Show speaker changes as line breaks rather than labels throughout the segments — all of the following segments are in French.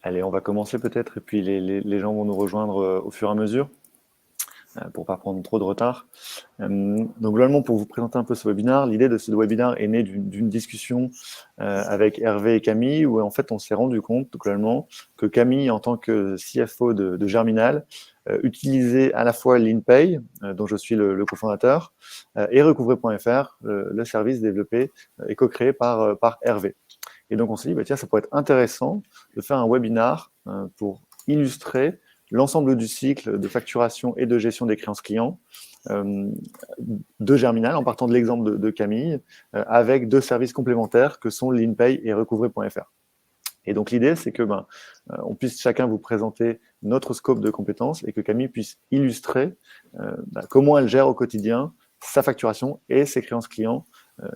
Allez, on va commencer peut-être, et puis les gens vont nous rejoindre au fur et à mesure, pour pas prendre trop de retard. Donc globalement, pour vous présenter un peu ce webinaire, l'idée de ce webinaire est née d'une discussion avec Hervé et Camille, où en fait on s'est rendu compte globalement que Camille, en tant que CFO de Germinal, utilisait à la fois l'InPay, dont je suis le cofondateur, et Recouvrer.fr, le service développé et co-créé par Hervé. Et donc on s'est dit, bah, tiens, ça pourrait être intéressant de faire un webinar pour illustrer l'ensemble du cycle de facturation et de gestion des créances clients de Germinal, en partant de l'exemple de Camille, avec deux services complémentaires que sont l'InPay et Recouvrer.fr. Et donc l'idée, c'est que on puisse chacun vous présenter notre scope de compétences et que Camille puisse illustrer comment elle gère au quotidien sa facturation et ses créances clients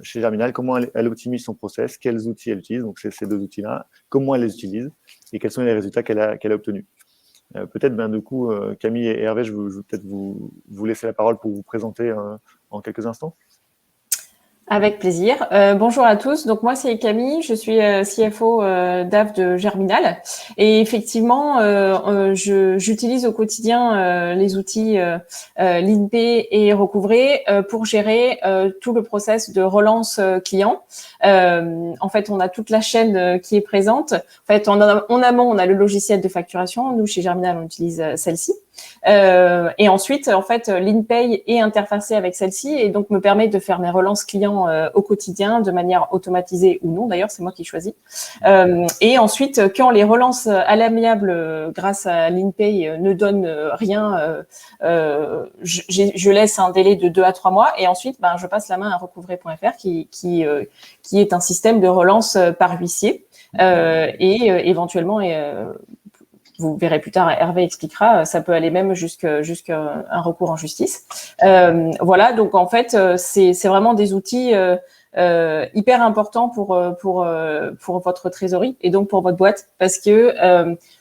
chez Germinal, comment elle optimise son process, quels outils elle utilise, donc c'est ces deux outils-là, comment elle les utilise et quels sont les résultats qu'elle a obtenus. Peut-être, du coup, Camille et Hervé, je vais peut-être vous laisser la parole pour vous présenter en quelques instants.
Avec plaisir. Bonjour à tous. Donc moi c'est Camille, je suis CFO DAF de Germinal et effectivement j'utilise au quotidien les outils l'InPay et Recouvrer pour gérer tout le process de relance client. En fait, on a toute la chaîne qui est présente. En fait, en amont, on a le logiciel de facturation. Nous chez Germinal, on utilise celle-ci. Et ensuite, en fait, l'InPay est interfacé avec celle-ci et donc me permet de faire mes relances clients au quotidien de manière automatisée ou non. D'ailleurs, c'est moi qui choisis. Et ensuite, quand les relances à l'amiable grâce à l'InPay ne donnent rien, je laisse un délai de 2 à 3 mois et ensuite, je passe la main à Recouvrer.fr qui est un système de relance par huissier et éventuellement vous verrez plus tard, Hervé expliquera, ça peut aller même jusqu'à un recours en justice. Voilà, donc en fait, c'est vraiment des outils hyper importants pour votre trésorerie et donc pour votre boîte, parce que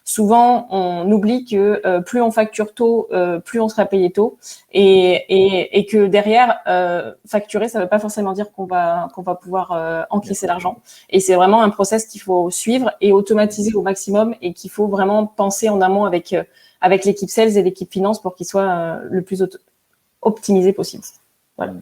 souvent on oublie que plus on facture tôt, plus on sera payé tôt, et que derrière facturer, ça veut pas forcément dire qu'on va pouvoir encaisser l'argent. Et c'est vraiment un process qu'il faut suivre et automatiser au maximum, et qu'il faut vraiment penser en amont avec l'équipe sales et l'équipe finance pour qu'il soit le plus optimisé possible. Voilà.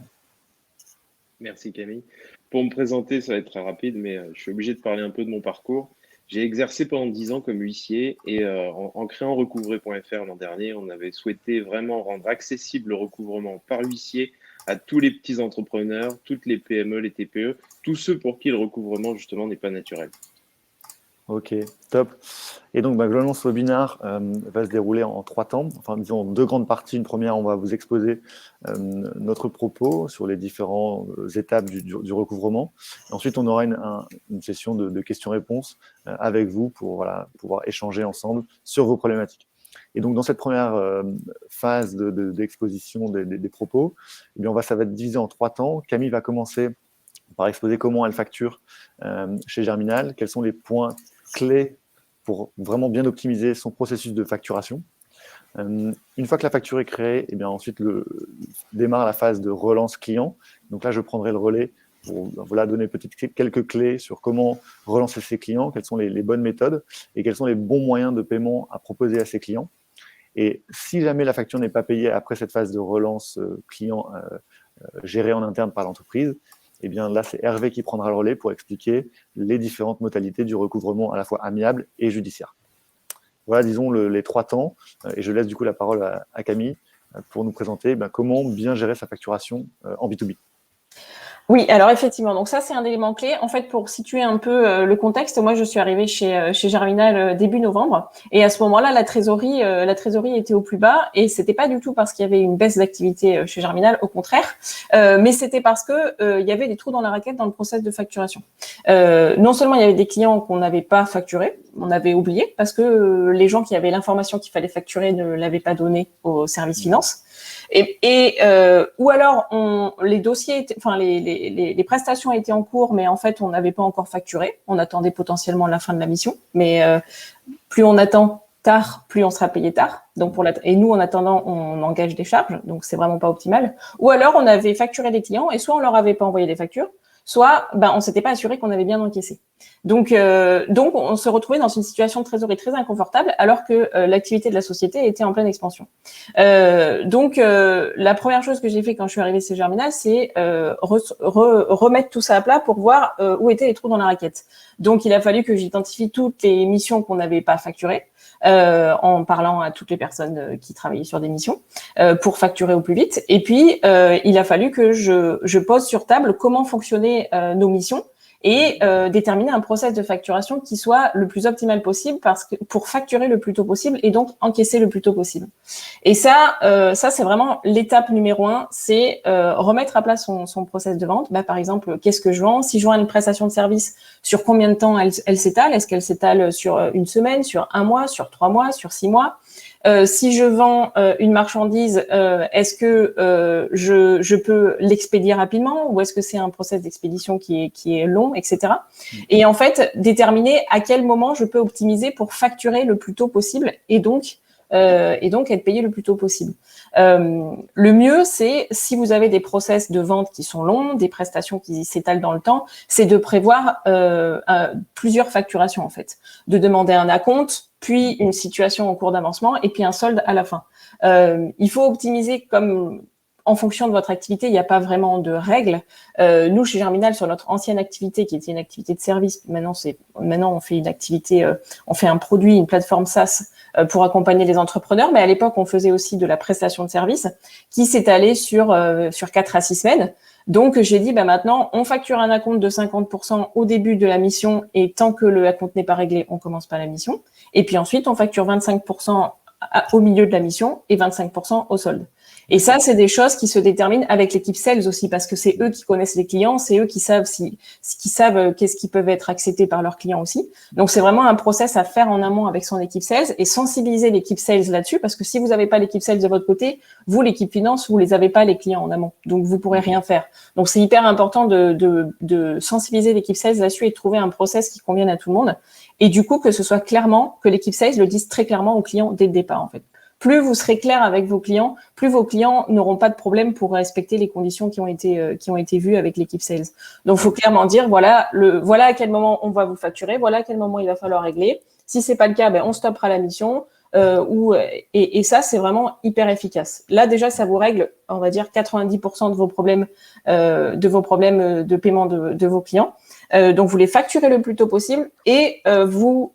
Merci Camille. Pour me présenter, ça va être très rapide, mais je suis obligé de parler un peu de mon parcours. J'ai exercé pendant 10 ans comme huissier et en créant Recouvrer.fr l'an dernier, on avait souhaité vraiment rendre accessible le recouvrement par huissier à tous les petits entrepreneurs, toutes les PME, les TPE, tous ceux pour qui le recouvrement justement n'est pas naturel.
Ok, top. Et donc, globalement, ce webinaire va se dérouler en 3 temps, enfin, disons, en 2 grandes parties. Une première, on va vous exposer notre propos sur les différentes étapes du recouvrement. Et ensuite, on aura une session de questions-réponses avec vous pour pouvoir échanger ensemble sur vos problématiques. Et donc, dans cette première phase d'exposition des propos, eh bien, ça va être divisé en 3 temps. Camille va commencer par exposer comment elle facture chez Germinal, quels sont les points clés pour vraiment bien optimiser son processus de facturation. Une fois que la facture est créée, eh bien ensuite démarre la phase de relance client. Donc là, je prendrai le relais pour donner quelques clés sur comment relancer ses clients, quelles sont les bonnes méthodes et quels sont les bons moyens de paiement à proposer à ses clients. Et si jamais la facture n'est pas payée après cette phase de relance client gérée en interne par l'entreprise, eh bien là, c'est Hervé qui prendra le relais pour expliquer les différentes modalités du recouvrement à la fois amiable et judiciaire. Voilà, disons, les 3 temps. Et je laisse du coup la parole à Camille pour nous présenter comment bien gérer sa facturation en B2B.
Oui, alors effectivement, donc ça c'est un élément clé. En fait, pour situer un peu le contexte, moi je suis arrivée chez Germinal début novembre, et à ce moment-là, la trésorerie était au plus bas, et c'était pas du tout parce qu'il y avait une baisse d'activité chez Germinal, au contraire, mais c'était parce que il y avait des trous dans la raquette dans le process de facturation. Non seulement il y avait des clients qu'on n'avait pas facturés, on avait oublié parce que les gens qui avaient l'information qu'il fallait facturer ne l'avaient pas donnée au service finance. Ou alors les dossiers, les prestations étaient en cours, mais en fait on n'avait pas encore facturé. On attendait potentiellement la fin de la mission, mais plus on attend tard, plus on sera payé tard. Donc et nous en attendant, on engage des charges, donc c'est vraiment pas optimal. Ou alors on avait facturé des clients et soit on leur avait pas envoyé des factures, soit on s'était pas assuré qu'on avait bien encaissé. Donc, on se retrouvait dans une situation de trésorerie très inconfortable alors que l'activité de la société était en pleine expansion. La première chose que j'ai fait quand je suis arrivée chez Germinal, c'est remettre tout ça à plat pour voir où étaient les trous dans la raquette. Donc, il a fallu que j'identifie toutes les missions qu'on n'avait pas facturées en parlant à toutes les personnes qui travaillaient sur des missions pour facturer au plus vite. Et puis, il a fallu que je pose sur table comment fonctionnaient nos missions et déterminer un process de facturation qui soit le plus optimal possible pour facturer le plus tôt possible et donc encaisser le plus tôt possible. Et ça c'est vraiment l'étape numéro 1, c'est remettre à plat son process de vente. Par exemple, qu'est-ce que je vends? Si je vends une prestation de service, sur combien de temps elle s'étale? Est-ce qu'elle s'étale sur une semaine, sur 1 mois, sur 3 mois, sur 6 mois? Si je vends une marchandise, est-ce que je peux l'expédier rapidement ou est-ce que c'est un process d'expédition qui est long, etc. Et en fait, déterminer à quel moment je peux optimiser pour facturer le plus tôt possible et donc être payé le plus tôt possible. Le mieux, c'est si vous avez des process de vente qui sont longs, des prestations qui s'étalent dans le temps, c'est de prévoir plusieurs facturations en fait, de demander un acompte, puis une situation en cours d'avancement et puis un solde à la fin. Il faut optimiser comme en fonction de votre activité, il n'y a pas vraiment de règles. Nous, chez Germinal, sur notre ancienne activité, qui était une activité de service, maintenant on fait une activité, on fait un produit, une plateforme SaaS pour accompagner les entrepreneurs. Mais à l'époque, on faisait aussi de la prestation de service qui s'étalait sur 4 à 6 semaines. Donc, j'ai dit, maintenant, on facture un acompte de 50% au début de la mission et tant que le acompte n'est pas réglé, on commence pas la mission. Et puis ensuite, on facture 25% au milieu de la mission et 25% au solde. Et ça, c'est des choses qui se déterminent avec l'équipe sales aussi, parce que c'est eux qui connaissent les clients, c'est eux qui savent qu'est-ce qui peuvent être acceptés par leurs clients aussi. Donc, c'est vraiment un process à faire en amont avec son équipe sales et sensibiliser l'équipe sales là-dessus, parce que si vous n'avez pas l'équipe sales de votre côté, vous, l'équipe finance, vous les avez pas les clients en amont. Donc, vous pourrez rien faire. Donc, c'est hyper important de sensibiliser l'équipe sales là-dessus et de trouver un process qui convienne à tout le monde. Et du coup, que ce soit clairement, que l'équipe sales le dise très clairement aux clients dès le départ, en fait. Plus vous serez clair avec vos clients, plus vos clients n'auront pas de problème pour respecter les conditions qui ont été vues avec l'équipe sales. Donc, il faut clairement dire, voilà à quel moment on va vous facturer, voilà à quel moment il va falloir régler. Si c'est pas le cas, on stoppera la mission. Et ça, c'est vraiment hyper efficace. Là, déjà, ça vous règle, on va dire, 90% de vos problèmes de paiement de vos clients. Donc, vous les facturez le plus tôt possible et vous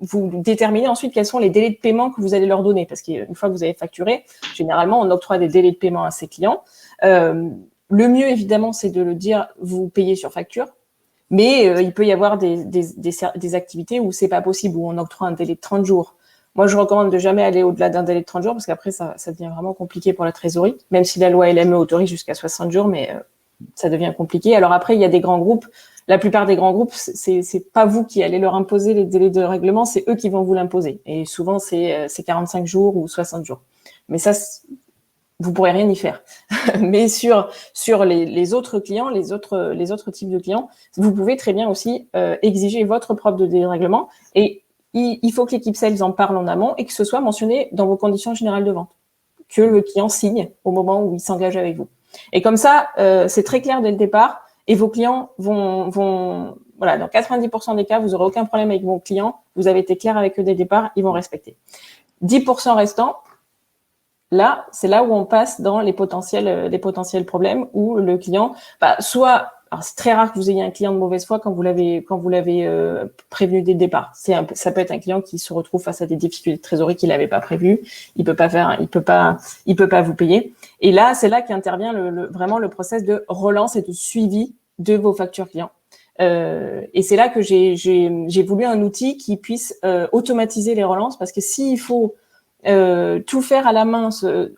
déterminez ensuite quels sont les délais de paiement que vous allez leur donner. Parce qu'une fois que vous avez facturé, généralement, on octroie des délais de paiement à ses clients. Le mieux, évidemment, c'est de le dire, vous payez sur facture. Mais il peut y avoir des activités où c'est pas possible, où on octroie un délai de 30 jours. Moi, je recommande de jamais aller au-delà d'un délai de 30 jours parce qu'après, ça devient vraiment compliqué pour la trésorerie, même si la loi LME autorise jusqu'à 60 jours, mais ça devient compliqué. Alors après, il y a des grands groupes. La plupart des grands groupes, c'est pas vous qui allez leur imposer les délais de règlement, c'est eux qui vont vous l'imposer. Et souvent, c'est 45 jours ou 60 jours. Mais ça, vous pourrez rien y faire. Mais sur les autres clients, les autres types de clients, vous pouvez très bien aussi exiger votre propre délai de règlement. Et il faut que l'équipe sales en parle en amont et que ce soit mentionné dans vos conditions générales de vente, que le client signe au moment où il s'engage avec vous. Et comme ça, c'est très clair dès le départ et vos clients vont voilà, dans 90% des cas, vous n'aurez aucun problème avec vos clients, vous avez été clair avec eux dès le départ, ils vont respecter. 10% restants, là, c'est là où on passe dans les potentiels problèmes où le client, soit, alors c'est très rare que vous ayez un client de mauvaise foi quand vous l'avez prévenu dès le départ. Ça peut être un client qui se retrouve face à des difficultés de trésorerie qu'il n'avait pas prévues, il peut pas vous payer. Et là, c'est là qu'intervient vraiment le process de relance et de suivi de vos factures clients. Et c'est là que j'ai voulu un outil qui puisse automatiser les relances, parce que s'il faut tout faire à la main,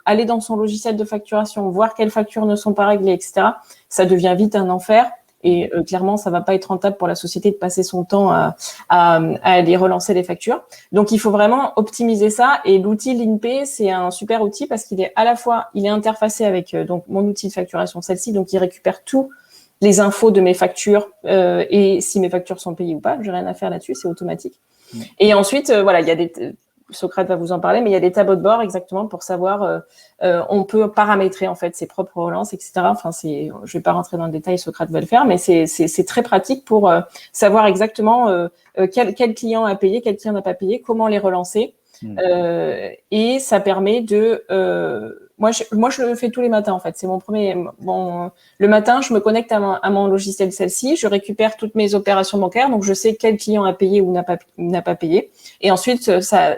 aller dans son logiciel de facturation, voir quelles factures ne sont pas réglées, etc., ça devient vite un enfer. Et clairement, ça va pas être rentable pour la société de passer son temps à aller relancer les factures. Donc, il faut vraiment optimiser ça. Et l'outil LeanPay, c'est un super outil parce qu'il est à la fois, il est interfacé avec donc mon outil de facturation, celle-ci, donc il récupère tous les infos de mes factures et si mes factures sont payées ou pas. J'ai rien à faire là-dessus, c'est automatique. Et ensuite, voilà, il y a Socrate va vous en parler, mais il y a des tableaux de bord exactement pour savoir, on peut paramétrer en fait ses propres relances, etc. Enfin, je vais pas rentrer dans le détail, Socrate va le faire, mais c'est très pratique pour savoir exactement quel client a payé, quel client n'a pas payé, comment les relancer. Et ça permet de moi je le fais tous les matins en fait, c'est mon premier le matin je me connecte à mon logiciel celle-ci, je récupère toutes mes opérations bancaires, donc je sais quel client a payé ou n'a pas payé, et ensuite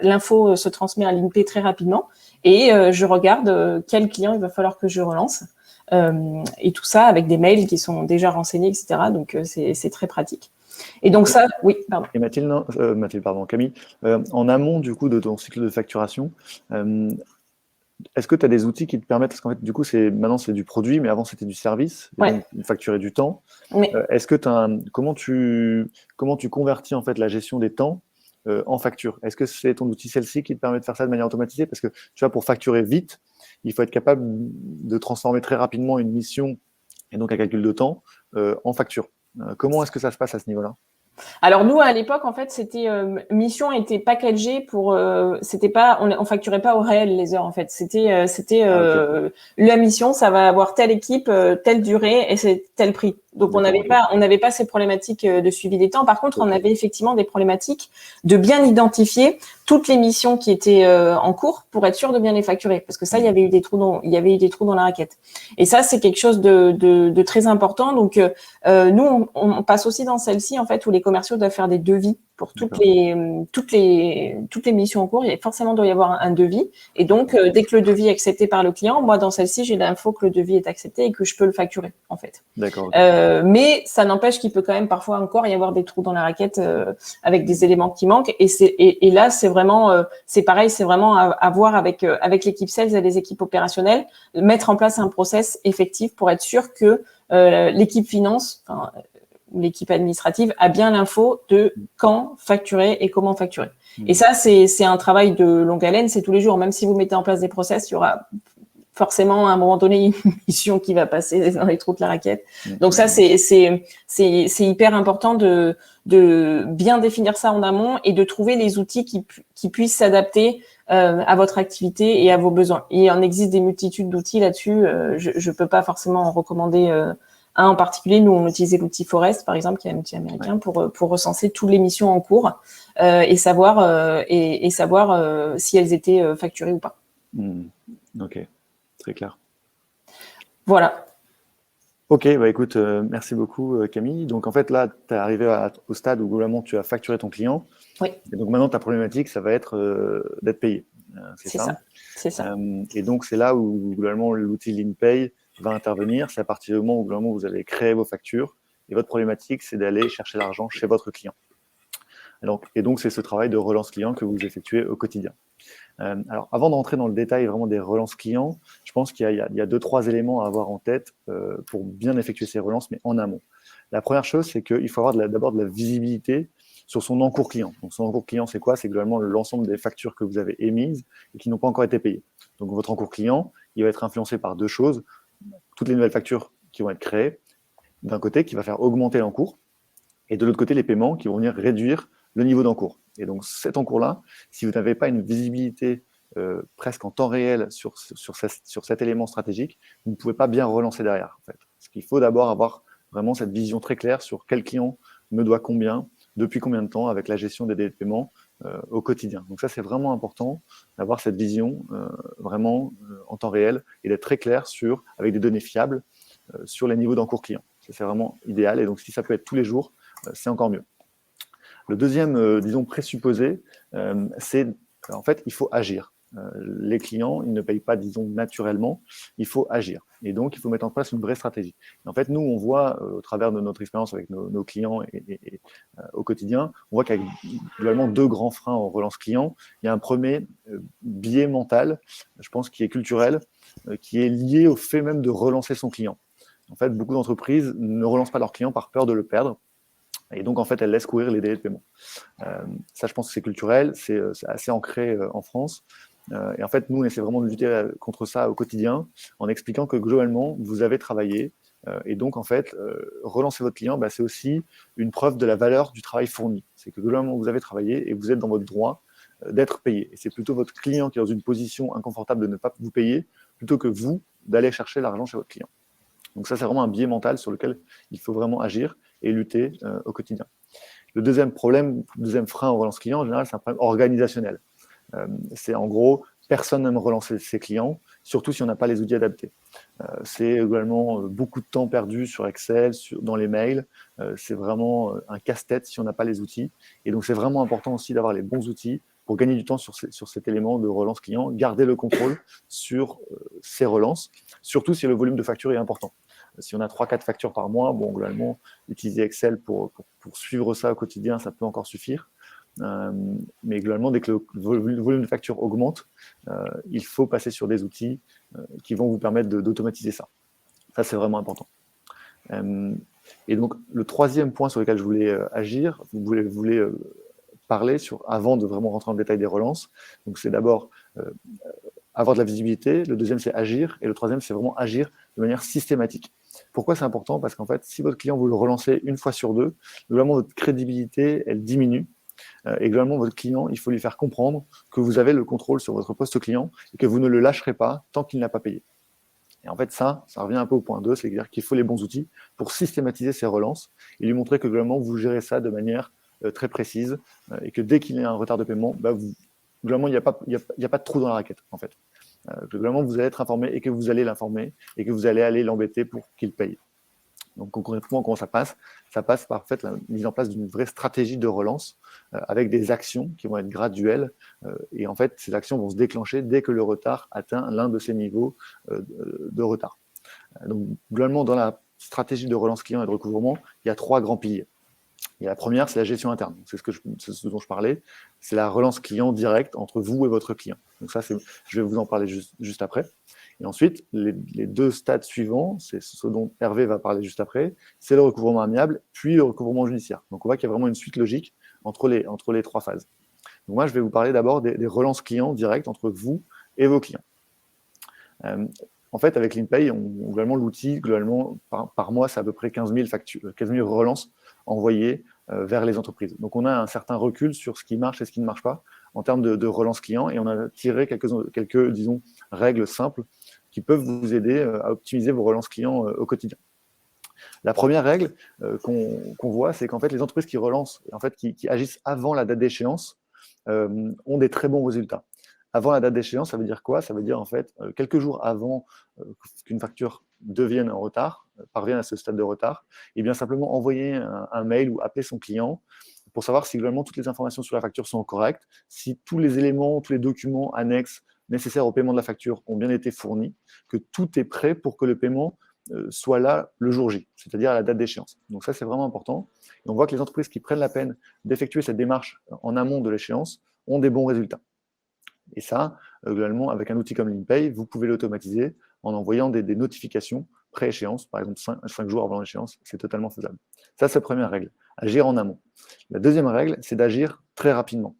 l'info se transmet à l'INPE très rapidement, et je regarde quel client il va falloir que je relance, et tout ça avec des mails qui sont déjà renseignés, etc. Donc c'est très pratique. Et donc ça, oui, pardon.
Et Mathilde, pardon, Camille, en amont du coup de ton cycle de facturation, est-ce que tu as des outils qui te permettent, parce qu'en fait du coup maintenant c'est du produit, mais avant c'était du service, et
Ouais.
donc facturer du temps.
Oui.
Est-ce que comment tu convertis en fait la gestion des temps en facture? Est-ce que c'est ton outil celle-ci qui te permet de faire ça de manière automatisée? Parce que tu vois, pour facturer vite, il faut être capable de transformer très rapidement une mission et donc un calcul de temps en facture. Comment est-ce que ça se passe à ce niveau-là?
Alors nous à l'époque en fait c'était mission était packagée pour c'était pas on facturait pas au réel les heures en fait, c'était
Okay.
La mission ça va avoir telle équipe, telle durée et c'est tel prix. Donc on n'avait pas ces problématiques de suivi des temps. Par contre, on avait effectivement des problématiques de bien identifier toutes les missions qui étaient en cours pour être sûr de bien les facturer, parce que ça il y avait eu des trous dans la raquette. Et ça c'est quelque chose de très important. Donc nous on passe aussi dans celle-ci en fait où les commerciaux doivent faire des devis pour toutes les missions en cours. Forcément doit y avoir un devis, et donc dès que le devis est accepté par le client, moi dans celle-ci j'ai l'info que le devis est accepté et que je peux le facturer en fait.
D'accord.
Mais ça n'empêche qu'il peut quand même parfois encore y avoir des trous dans la raquette avec des éléments qui manquent, et là c'est vraiment c'est pareil, c'est vraiment à voir avec l'équipe sales et les équipes opérationnelles, mettre en place un process effectif pour être sûr que l'équipe finance, l'équipe administrative a bien l'info de quand facturer et comment facturer. Et ça, c'est un travail de longue haleine, c'est tous les jours. Même si vous mettez en place des process, il y aura forcément à un moment donné une mission qui va passer dans les trous de la raquette. Donc ça, c'est hyper important de bien définir ça en amont et de trouver les outils qui puissent s'adapter à votre activité et à vos besoins. Et il en existe des multitudes d'outils là-dessus. Je peux pas forcément en recommander un en particulier. Nous, on utilisait l'outil Forest, par exemple, qui est un outil américain, pour recenser toutes les missions en cours et savoir si elles étaient facturées ou pas.
Ok, très clair.
Voilà.
Ok, bah écoute, merci beaucoup Camille. Donc en fait là, tu es arrivé au stade où globalement tu as facturé ton client.
Oui.
Et donc maintenant ta problématique, ça va être d'être payé. C'est ça.
C'est ça.
Et donc c'est là où globalement l'outil LeanPay va intervenir. C'est à partir du moment où globalement vous allez créer vos factures et votre problématique, c'est d'aller chercher l'argent chez votre client. Et donc c'est ce travail de relance client que vous effectuez au quotidien. Alors, avant d'entrer dans le détail vraiment des relances clients, je pense qu'il y a 2-3 éléments à avoir en tête pour bien effectuer ces relances, mais en amont. La première chose, c'est qu'il faut avoir d'abord de la visibilité sur son encours client. Donc, son encours client, c'est quoi? C'est globalement l'ensemble des factures que vous avez émises et qui n'ont pas encore été payées. Donc, votre encours client, il va être influencé par deux choses. Toutes les nouvelles factures qui vont être créées, d'un côté, qui va faire augmenter l'encours, et de l'autre côté, les paiements qui vont venir réduire le niveau d'encours. Et donc cet encours-là, si vous n'avez pas une visibilité presque en temps réel sur cet élément stratégique, vous ne pouvez pas bien relancer derrière. En fait. Parce qu'il faut d'abord avoir vraiment cette vision très claire sur quel client me doit combien, depuis combien de temps, avec la gestion des délais de paiement au quotidien. Donc ça, c'est vraiment important d'avoir cette vision vraiment en temps réel et d'être très clair avec des données fiables sur les niveaux d'encours client. Ça, c'est vraiment idéal. Et donc si ça peut être tous les jours, c'est encore mieux. Le deuxième, disons, présupposé, c'est en fait, il faut agir. Les clients, ils ne payent pas, disons, naturellement, il faut agir. Et donc, il faut mettre en place une vraie stratégie. Et en fait, nous, on voit, au travers de notre expérience avec nos clients et au quotidien, on voit qu'il y a globalement 2 grands freins en relance client. Il y a un premier biais mental, je pense, qui est culturel, qui est lié au fait même de relancer son client. En fait, beaucoup d'entreprises ne relancent pas leurs clients par peur de le perdre. Et donc, en fait, elle laisse courir les délais de paiement. Ça, je pense que c'est culturel, c'est assez ancré en France. Et en fait, nous, on essaie vraiment de lutter contre ça au quotidien en expliquant que globalement, vous avez travaillé. Et donc, en fait, relancer votre client, c'est aussi une preuve de la valeur du travail fourni. C'est que globalement, vous avez travaillé et vous êtes dans votre droit d'être payé. Et c'est plutôt votre client qui est dans une position inconfortable de ne pas vous payer, plutôt que vous d'aller chercher l'argent chez votre client. Donc ça, c'est vraiment un biais mental sur lequel il faut vraiment agir et lutter au quotidien. Le deuxième problème, le deuxième frein en relance client, en général, c'est un problème organisationnel. C'est en gros, personne n'aime relancer ses clients, surtout si on n'a pas les outils adaptés. C'est également beaucoup de temps perdu sur Excel, dans les mails. C'est vraiment un casse-tête si on n'a pas les outils. Et donc, c'est vraiment important aussi d'avoir les bons outils pour gagner du temps sur cet élément de relance client, garder le contrôle sur ces relances, surtout si le volume de factures est important. Si on a 3-4 factures par mois, bon, globalement, utiliser Excel pour suivre ça au quotidien, ça peut encore suffire. Mais globalement, dès que le volume de factures augmente, il faut passer sur des outils qui vont vous permettre d'automatiser ça. Ça, c'est vraiment important. Et donc, le troisième point sur lequel je voulais agir, vous voulez parler avant de vraiment rentrer dans le détail des relances. Donc, c'est d'abord avoir de la visibilité. Le deuxième, c'est agir. Et le troisième, c'est vraiment agir de manière systématique. Pourquoi c'est important? Parce qu'en fait, si votre client, vous le relancez une fois sur deux, globalement, votre crédibilité, elle diminue. Et globalement, votre client, il faut lui faire comprendre que vous avez le contrôle sur votre poste client et que vous ne le lâcherez pas tant qu'il n'a pas payé. Et en fait, ça revient un peu au point 2, c'est-à-dire qu'il faut les bons outils pour systématiser ces relances et lui montrer que globalement, vous gérez ça de manière très précise et que dès qu'il y a un retard de paiement, globalement, il n'y a pas de trou dans la raquette, en fait. Globalement, vous allez être informé et que vous allez l'informer et que vous allez aller l'embêter pour qu'il paye. Donc, concrètement, comment ça passe? Ça passe par en fait, la mise en place d'une vraie stratégie de relance avec des actions qui vont être graduelles. Et en fait, ces actions vont se déclencher dès que le retard atteint l'un de ces niveaux de retard. Donc, globalement, dans la stratégie de relance client et de recouvrement, il y a 3 grands piliers. Et la première, c'est la gestion interne. C'est ce dont je parlais. C'est la relance client directe entre vous et votre client. Donc ça, je vais vous en parler juste après. Et ensuite, les 2 stades suivants, c'est ce dont Hervé va parler juste après, c'est le recouvrement amiable, puis le recouvrement judiciaire. Donc on voit qu'il y a vraiment une suite logique entre les 3 phases. Donc moi, je vais vous parler d'abord des relances clients directes entre vous et vos clients. En fait, avec l'InPay, globalement, l'outil, globalement, par mois, c'est à peu près 15 000 relances envoyées vers les entreprises. Donc, on a un certain recul sur ce qui marche et ce qui ne marche pas en termes de relance client, et on a tiré quelques disons, règles simples qui peuvent vous aider à optimiser vos relances clients au quotidien. La première règle qu'on voit, c'est qu'en fait, les entreprises qui relancent, en fait, qui agissent avant la date d'échéance, ont des très bons résultats. Avant la date d'échéance, ça veut dire quoi? Ça veut dire en fait quelques jours avant qu'une facture devienne en retard, parvienne à ce stade de retard, et bien simplement envoyer un mail ou appeler son client pour savoir si globalement toutes les informations sur la facture sont correctes, si tous les éléments, tous les documents annexes nécessaires au paiement de la facture ont bien été fournis, que tout est prêt pour que le paiement soit là le jour J, c'est-à-dire à la date d'échéance. Donc ça, c'est vraiment important. Et on voit que les entreprises qui prennent la peine d'effectuer cette démarche en amont de l'échéance ont des bons résultats. Et ça, globalement, avec un outil comme l'InPay, vous pouvez l'automatiser en envoyant des notifications pré-échéance, par exemple 5 jours avant l'échéance, c'est totalement faisable. Ça, c'est la première règle, agir en amont. La deuxième règle, c'est d'agir très rapidement.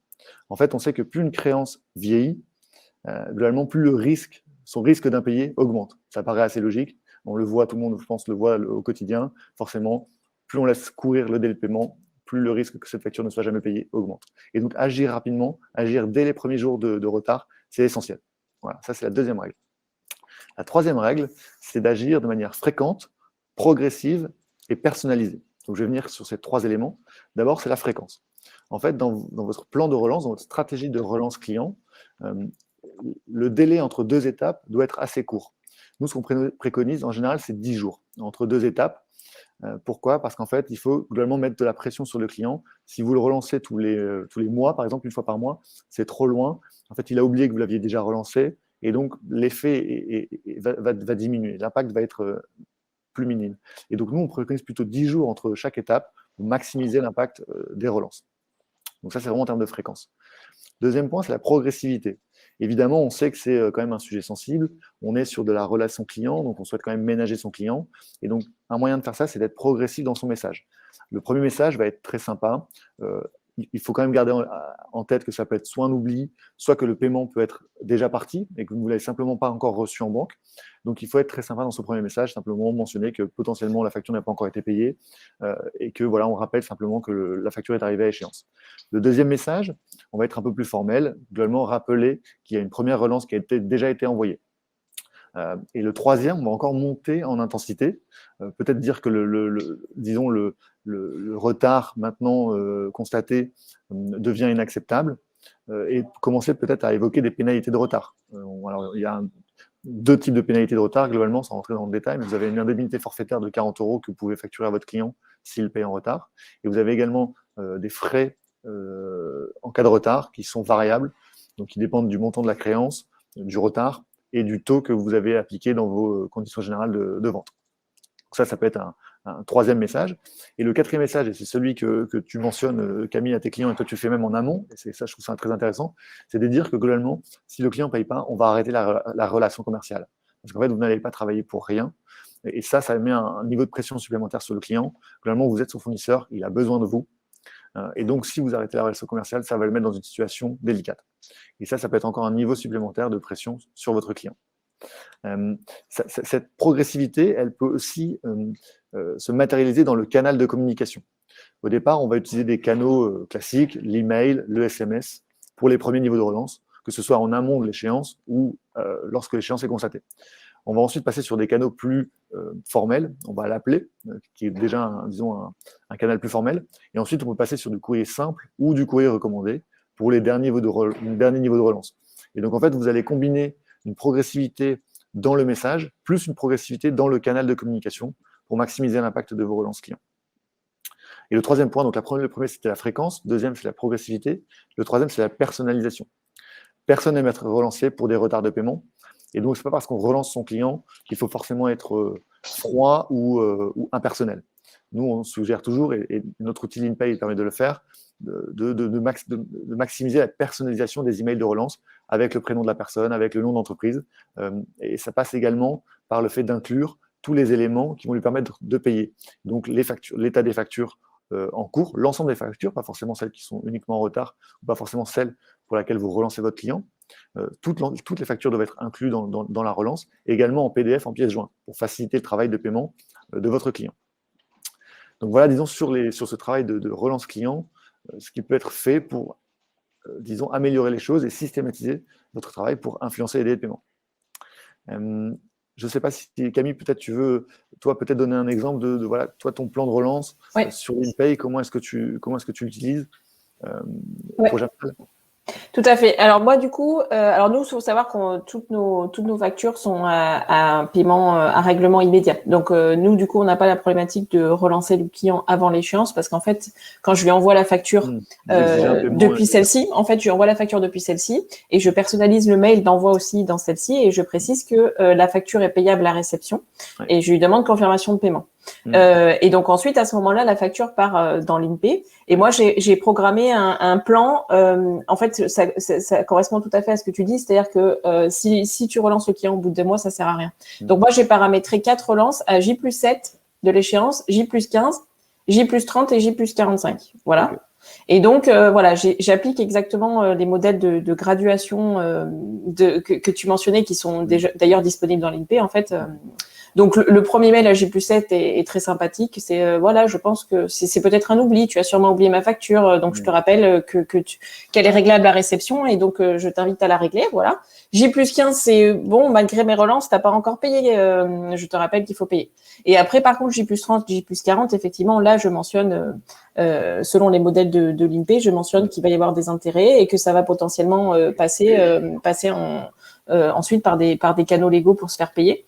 En fait, on sait que plus une créance vieillit, globalement, plus son risque d'impayé augmente. Ça paraît assez logique, on le voit, tout le monde, je pense, le voit au quotidien. Forcément, plus on laisse courir le délai de paiement, plus le risque que cette facture ne soit jamais payée augmente. Et donc, agir rapidement, agir dès les premiers jours de retard, c'est essentiel. Voilà, ça, c'est la deuxième règle. La troisième règle, c'est d'agir de manière fréquente, progressive et personnalisée. Donc, je vais venir sur ces 3 éléments. D'abord, c'est la fréquence. En fait, dans votre plan de relance, dans votre stratégie de relance client, le délai entre 2 étapes doit être assez court. Nous, ce qu'on préconise, en général, c'est 10 jours entre 2 étapes. Pourquoi? Parce qu'en fait, il faut globalement mettre de la pression sur le client. Si vous le relancez tous les mois, par exemple, une fois par mois, c'est trop loin. En fait, il a oublié que vous l'aviez déjà relancé et donc l'effet va diminuer. L'impact va être plus minime. Et donc, nous, on préconise plutôt 10 jours entre chaque étape pour maximiser l'impact des relances. Donc ça, c'est vraiment en termes de fréquence. Deuxième point, c'est la progressivité. Évidemment, on sait que c'est quand même un sujet sensible. On est sur de la relation client, donc on souhaite quand même ménager son client. Et donc, un moyen de faire ça, c'est d'être progressif dans son message. Le premier message va être très sympa. il faut quand même garder en tête que ça peut être soit un oubli, soit que le paiement peut être déjà parti et que vous ne l'avez simplement pas encore reçu en banque. Donc, il faut être très sympa dans ce premier message, simplement mentionner que potentiellement la facture n'a pas encore été payée et que voilà, on rappelle simplement que la facture est arrivée à échéance. Le deuxième message, on va être un peu plus formel, globalement rappeler qu'il y a une première relance qui a déjà été envoyée. Et le troisième, on va encore monter en intensité. Peut-être dire que disons le retard maintenant constaté devient inacceptable et commencer peut-être à évoquer des pénalités de retard. Alors, il y a deux types de pénalités de retard, globalement, sans rentrer dans le détail, mais vous avez une indemnité forfaitaire de 40 € que vous pouvez facturer à votre client s'il paye en retard. Et vous avez également des frais en cas de retard qui sont variables, donc qui dépendent du montant de la créance, du retard et du taux que vous avez appliqué dans vos conditions générales de vente. Donc ça peut être un troisième message. Et le quatrième message, et c'est celui que tu mentionnes, Camille, à tes clients, et toi tu fais même en amont, et c'est ça, je trouve ça très intéressant, c'est de dire que globalement, si le client ne paye pas, on va arrêter la relation commerciale. Parce qu'en fait, vous n'allez pas travailler pour rien. Et ça met un niveau de pression supplémentaire sur le client. Globalement, vous êtes son fournisseur, il a besoin de vous. Et donc, si vous arrêtez la relation commerciale, ça va le mettre dans une situation délicate. Et ça peut être encore un niveau supplémentaire de pression sur votre client. Cette progressivité, elle peut aussi se matérialiser dans le canal de communication. Au départ, on va utiliser des canaux classiques, l'email, le SMS, pour les premiers niveaux de relance, que ce soit en amont de l'échéance ou lorsque l'échéance est constatée. On va ensuite passer sur des canaux plus formels, on va l'appeler, qui est déjà un canal plus formel. Et ensuite, on peut passer sur du courrier simple ou du courrier recommandé pour les derniers niveaux de relance. Et donc, en fait, vous allez combiner une progressivité dans le message, plus une progressivité dans le canal de communication pour maximiser l'impact de vos relances clients. Et le troisième point, donc le premier c'était la fréquence, le deuxième c'est la progressivité, le troisième c'est la personnalisation. Personne n'aime être relancé pour des retards de paiement. Et donc, ce n'est pas parce qu'on relance son client qu'il faut forcément être froid ou impersonnel. Nous, on suggère toujours, et notre outil LeanPay permet de le faire, de maximiser la personnalisation des emails de relance avec le prénom de la personne, avec le nom d'entreprise. Et ça passe également par le fait d'inclure tous les éléments qui vont lui permettre de payer. Donc, l'état des factures en cours, l'ensemble des factures, pas forcément celles qui sont uniquement en retard, ou pas forcément celles pour lesquelles vous relancez votre client. Toutes les factures doivent être incluses dans la relance, et également en PDF, en pièce jointe, pour faciliter le travail de paiement de votre client. Donc voilà, disons, sur ce travail de relance client, ce qui peut être fait pour, disons, améliorer les choses et systématiser votre travail pour influencer les délais de paiement. Je ne sais pas si, Camille, peut-être tu veux, toi, peut-être donner un exemple de voilà, toi, ton plan de relance sur LeanPay, comment est-ce que tu l'utilises pour Germinal ?
Tout à fait. Alors moi, du coup, alors nous, il faut savoir que toutes nos factures sont à un paiement, à règlement immédiat. Donc nous, du coup, on n'a pas la problématique de relancer le client avant l'échéance parce qu'en fait, quand je lui envoie la facture depuis celle-ci, en fait, je lui envoie la facture depuis celle-ci et je personnalise le mail d'envoi aussi dans celle-ci et je précise que la facture est payable à réception et je lui demande confirmation de paiement. Et donc ensuite, à ce moment-là, la facture part dans LeanPay. Et moi, j'ai programmé un plan. En fait, ça correspond tout à fait à ce que tu dis. C'est-à-dire que si tu relances le client au bout de 2 mois, ça sert à rien. Donc moi, j'ai paramétré 4 relances à J+7 de l'échéance, J+15, J+30 et J+45. Voilà. Okay. Et donc, voilà, j'applique exactement les modèles de graduation que tu mentionnais, qui sont d'ailleurs disponibles dans LeanPay, en fait. Donc, le premier mail à J+7 est très sympathique. C'est, voilà, je pense que c'est peut-être un oubli. Tu as sûrement oublié ma facture. Donc, je te rappelle qu'elle est réglable à réception. Et donc, je t'invite à la régler. Voilà. J+15, c'est bon, malgré mes relances, t'as pas encore payé. Je te rappelle qu'il faut payer. Et après, par contre, J+30, J+40, effectivement, là, je mentionne, selon les modèles de LeanPay, je mentionne qu'il va y avoir des intérêts et que ça va potentiellement passer ensuite par des canaux légaux pour se faire payer.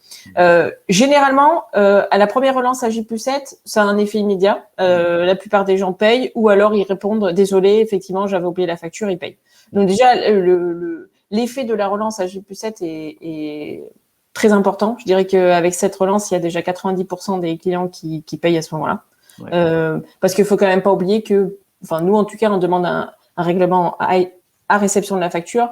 Généralement, à la première relance à J+7, ça a un effet immédiat. La plupart des gens payent ou alors ils répondent « Désolé, effectivement, j'avais oublié la facture », ils payent. Donc déjà, l'effet de la relance à J+7 est très important. Je dirais qu'avec cette relance, il y a déjà 90% des clients qui payent à ce moment-là. Ouais. Parce qu'il faut quand même pas oublier que, enfin, nous, en tout cas, on demande un règlement à réception de la facture